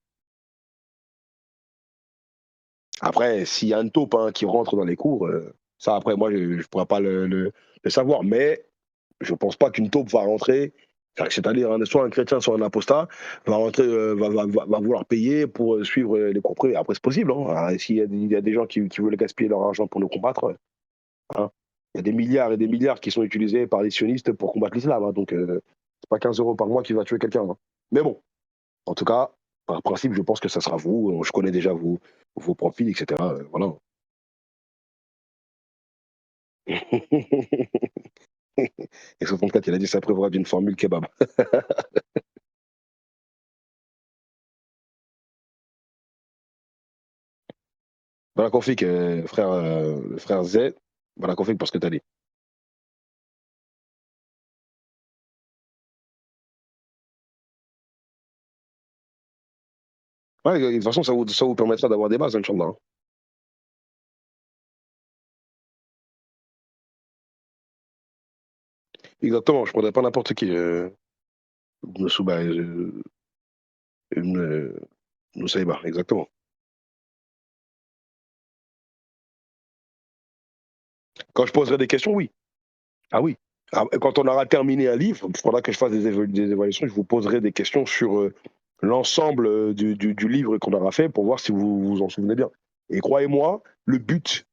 Après, s'il y a une taupe, hein, qui rentre dans les cours, ça après moi je pourrais pas le savoir, mais je pense pas qu'une taupe va rentrer, c'est-à-dire soit un chrétien, soit un apostat, va rentrer, va vouloir payer pour, suivre, les cours privés. Après c'est possible, hein, s'il y a des gens qui veulent gaspiller leur argent pour nous combattre, hein. Il y a des milliards et des milliards qui sont utilisés par les sionistes pour combattre l'islam, hein, donc c'est pas 15 € par mois qui va tuer quelqu'un, hein. Mais bon, en tout cas, par principe, je pense que ça sera vous, je connais déjà vos profils et cetera, voilà. Et 64, il a dit ça prévoit d'une formule kebab. Voilà config, frère, frère Z, voilà config parce que t'as dit. Ouais, de toute façon, ça vous permettra d'avoir des bases, Inch'Allah, hein. Exactement, je prendrais pas n'importe qui, Ibn Souba, Ibn Nusayba, exactement. Quand je poserai des questions, oui. Ah oui. Ah, quand on aura terminé un livre, il faudra que je fasse des évaluations, je vous poserai des questions sur, l'ensemble, du livre qu'on aura fait pour voir si vous vous en souvenez bien. Et croyez-moi, le but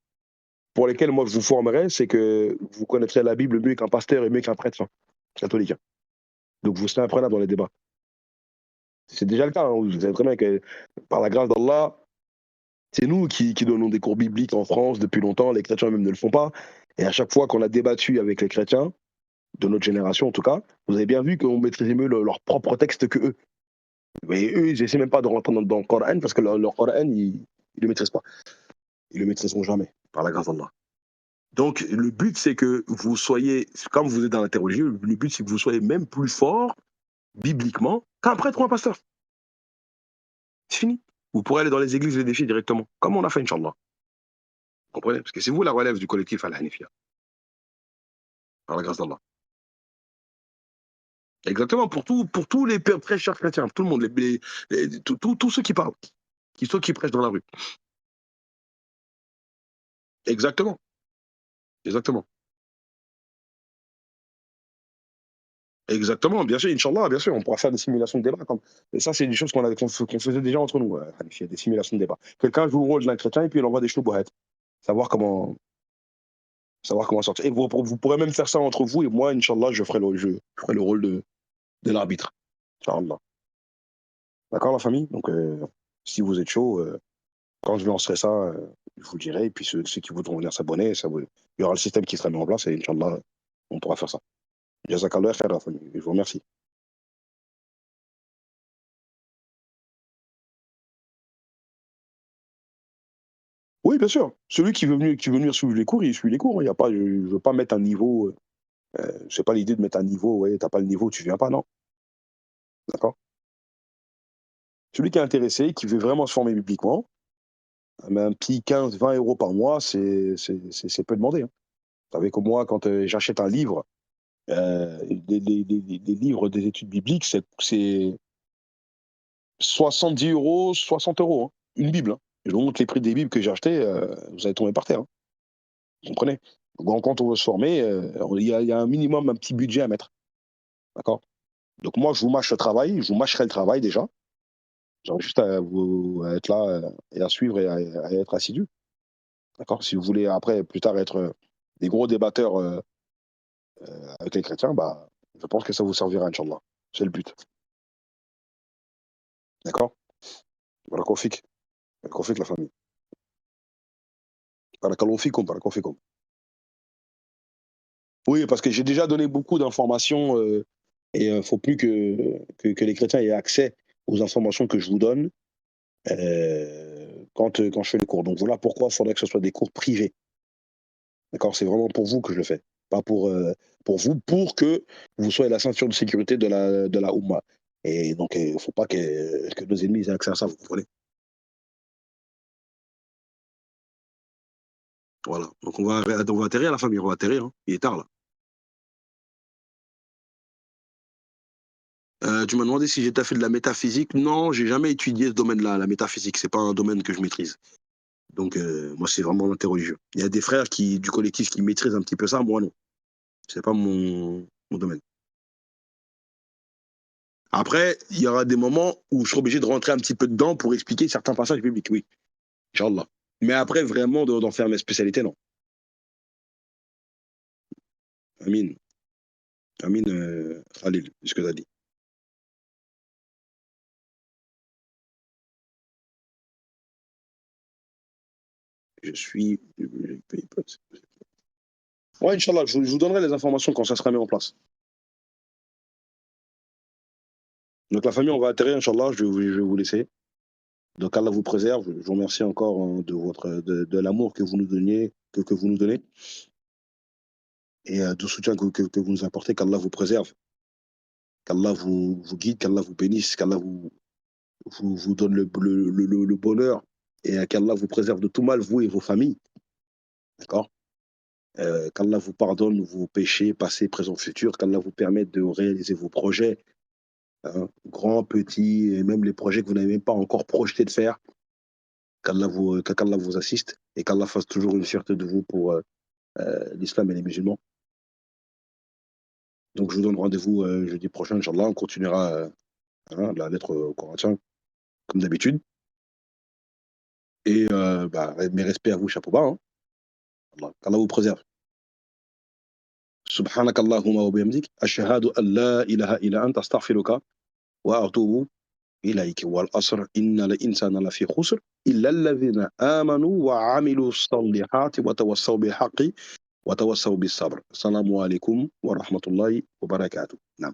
pour lequel moi je vous formerai, c'est que vous connaîtrez la Bible mieux qu'un pasteur et mieux qu'un prêtre, hein, catholique, hein. Donc vous serez imprenable dans les débats. C'est déjà le cas, hein, vous savez très bien que par la grâce d'Allah, c'est nous qui donnons des cours bibliques en France depuis longtemps, les chrétiens eux-mêmes ne le font pas. Et à chaque fois qu'on a débattu avec les chrétiens, de notre génération en tout cas, vous avez bien vu qu'on maîtrisait mieux leur propre texte que eux. Mais eux, ils essaient même pas de rentrer dans le Coran parce que leur Coran, ils le maîtrisent pas. Ils le maîtriseront jamais, par la grâce d'Allah. Donc, le but, c'est que vous soyez, comme vous êtes dans la théologie, le but, c'est que vous soyez même plus fort, bibliquement, qu'un prêtre ou un pasteur. C'est fini. Vous pourrez aller dans les églises les défis directement, comme on a fait, Inch'Allah. Vous comprenez? Parce que c'est vous la relève du collectif Al-Hanifia, par la grâce d'Allah. Exactement, pour tous les prêcheurs chrétiens, tout le monde, tous ceux qui parlent, ceux qui prêchent dans la rue. Exactement, exactement. Exactement, bien sûr, Inch'Allah, bien sûr, on pourra faire des simulations de débat. Et ça, c'est des choses qu'on faisait déjà entre nous, Hanifia, des simulations de débat. Quelqu'un joue le rôle d'un chrétien et puis il envoie des chloubohettes. Savoir comment, savoir comment sortir. Et vous pourrez même faire ça entre vous et moi, Inch'Allah, je ferai le rôle de l'arbitre. Inch'Allah. D'accord, la famille? Donc, si vous êtes chaud, quand je lancerai ça, je vous le dirai. Et puis, ceux qui voudront venir s'abonner, il y aura le système qui sera mis en place et Inch'Allah, on pourra faire ça. Jazakallah khair, la famille. Je vous remercie. Oui, bien sûr. Celui qui veut venir suivre les cours, il suit les cours, hein. Il y a pas, je ne veux pas mettre un niveau. C'est pas l'idée de mettre un niveau. Ouais, t'as pas le niveau, tu viens pas, non. D'accord. Celui qui est intéressé, qui veut vraiment se former bibliquement, mais un petit 15, 20 € par mois, c'est peu demandé, hein. Vous savez que moi, quand j'achète un livre, des livres des études bibliques, 70 €, 60 €, hein, une Bible, hein. Je vous montre les prix des Bibles que j'ai achetées, vous allez tomber par terre, hein. Vous comprenez? Donc quand on veut se former, il y a un minimum, un petit budget à mettre, d'accord? Donc moi, je vous mâche le travail, je vous mâcherai le travail déjà. J'aurais juste à être là, et à suivre et à être assidu, d'accord? Si vous voulez après, plus tard, être, des gros débatteurs, avec les chrétiens, bah, je pense que ça vous servira, Inch'Allah. C'est le but, d'accord? Barakallahu fik, barakallahu fik la famille. Barakallahu fikum, barakallahu fikum. Oui, parce que j'ai déjà donné beaucoup d'informations, et faut plus que les chrétiens aient accès aux informations que je vous donne, quand je fais les cours. Donc voilà pourquoi il faudrait que ce soit des cours privés, d'accord? C'est vraiment pour vous que je le fais, pas pour vous, pour que vous soyez la ceinture de sécurité de la Oumma, et donc il faut pas que nos ennemis aient accès à ça, vous comprenez? Voilà, donc on va atterrir la famille, on va atterrir, hein, il est tard là. Tu m'as demandé si j'ai déjà fait de la métaphysique. Non, j'ai jamais étudié ce domaine-là, la métaphysique, c'est pas un domaine que je maîtrise. Donc moi, c'est vraiment l'interreligieux. Il y a des frères du collectif qui maîtrisent un petit peu ça, moi non. C'est pas mon domaine. Après, il y aura des moments où je serai obligé de rentrer un petit peu dedans pour expliquer certains passages bibliques, oui, Inch'Allah. Mais après, vraiment d'en faire mes spécialités, non. Amin, Amin, Khalil, c'est ce que tu as dit. Je suis ouais, Inch'Allah, je vous donnerai les informations quand ça sera mis en place. Donc la famille, on va atterrir, Inch'Allah, je vais vous laisser. Donc Allah vous préserve. Je vous remercie encore, hein, de l'amour que vous nous donniez, que vous nous donnez, et du soutien que vous nous apportez. Qu'Allah vous préserve, qu'Allah vous guide, qu'Allah vous bénisse, qu'Allah vous donne le bonheur, et qu'Allah vous préserve de tout mal, vous et vos familles, d'accord? Qu'Allah vous pardonne vos péchés, passés, présents, futurs, qu'Allah vous permette de réaliser vos projets, hein, grands, petits, et même les projets que vous n'avez même pas encore projeté de faire. Qu'Allah vous assiste, et qu'Allah fasse toujours une fierté de vous pour, l'islam et les musulmans. Donc je vous donne rendez-vous, jeudi prochain, Inch'Allah. On continuera, hein, la lettre aux Corinthiens, comme d'habitude. Et bah, mes respects à vous, chapeau bas, hein. Qu'Allah vous préserve. سبحانك اللهم وبحمدك أشهد أن لا إله إلا أنت أستغفرك وأتوب إليك والعصر إن الإنسان لفي خسر إلا الذين آمنوا وعملوا الصالحات وتواصوا بالحق وتواصوا بالصبر. السلام عليكم ورحمة الله وبركاته. نعم.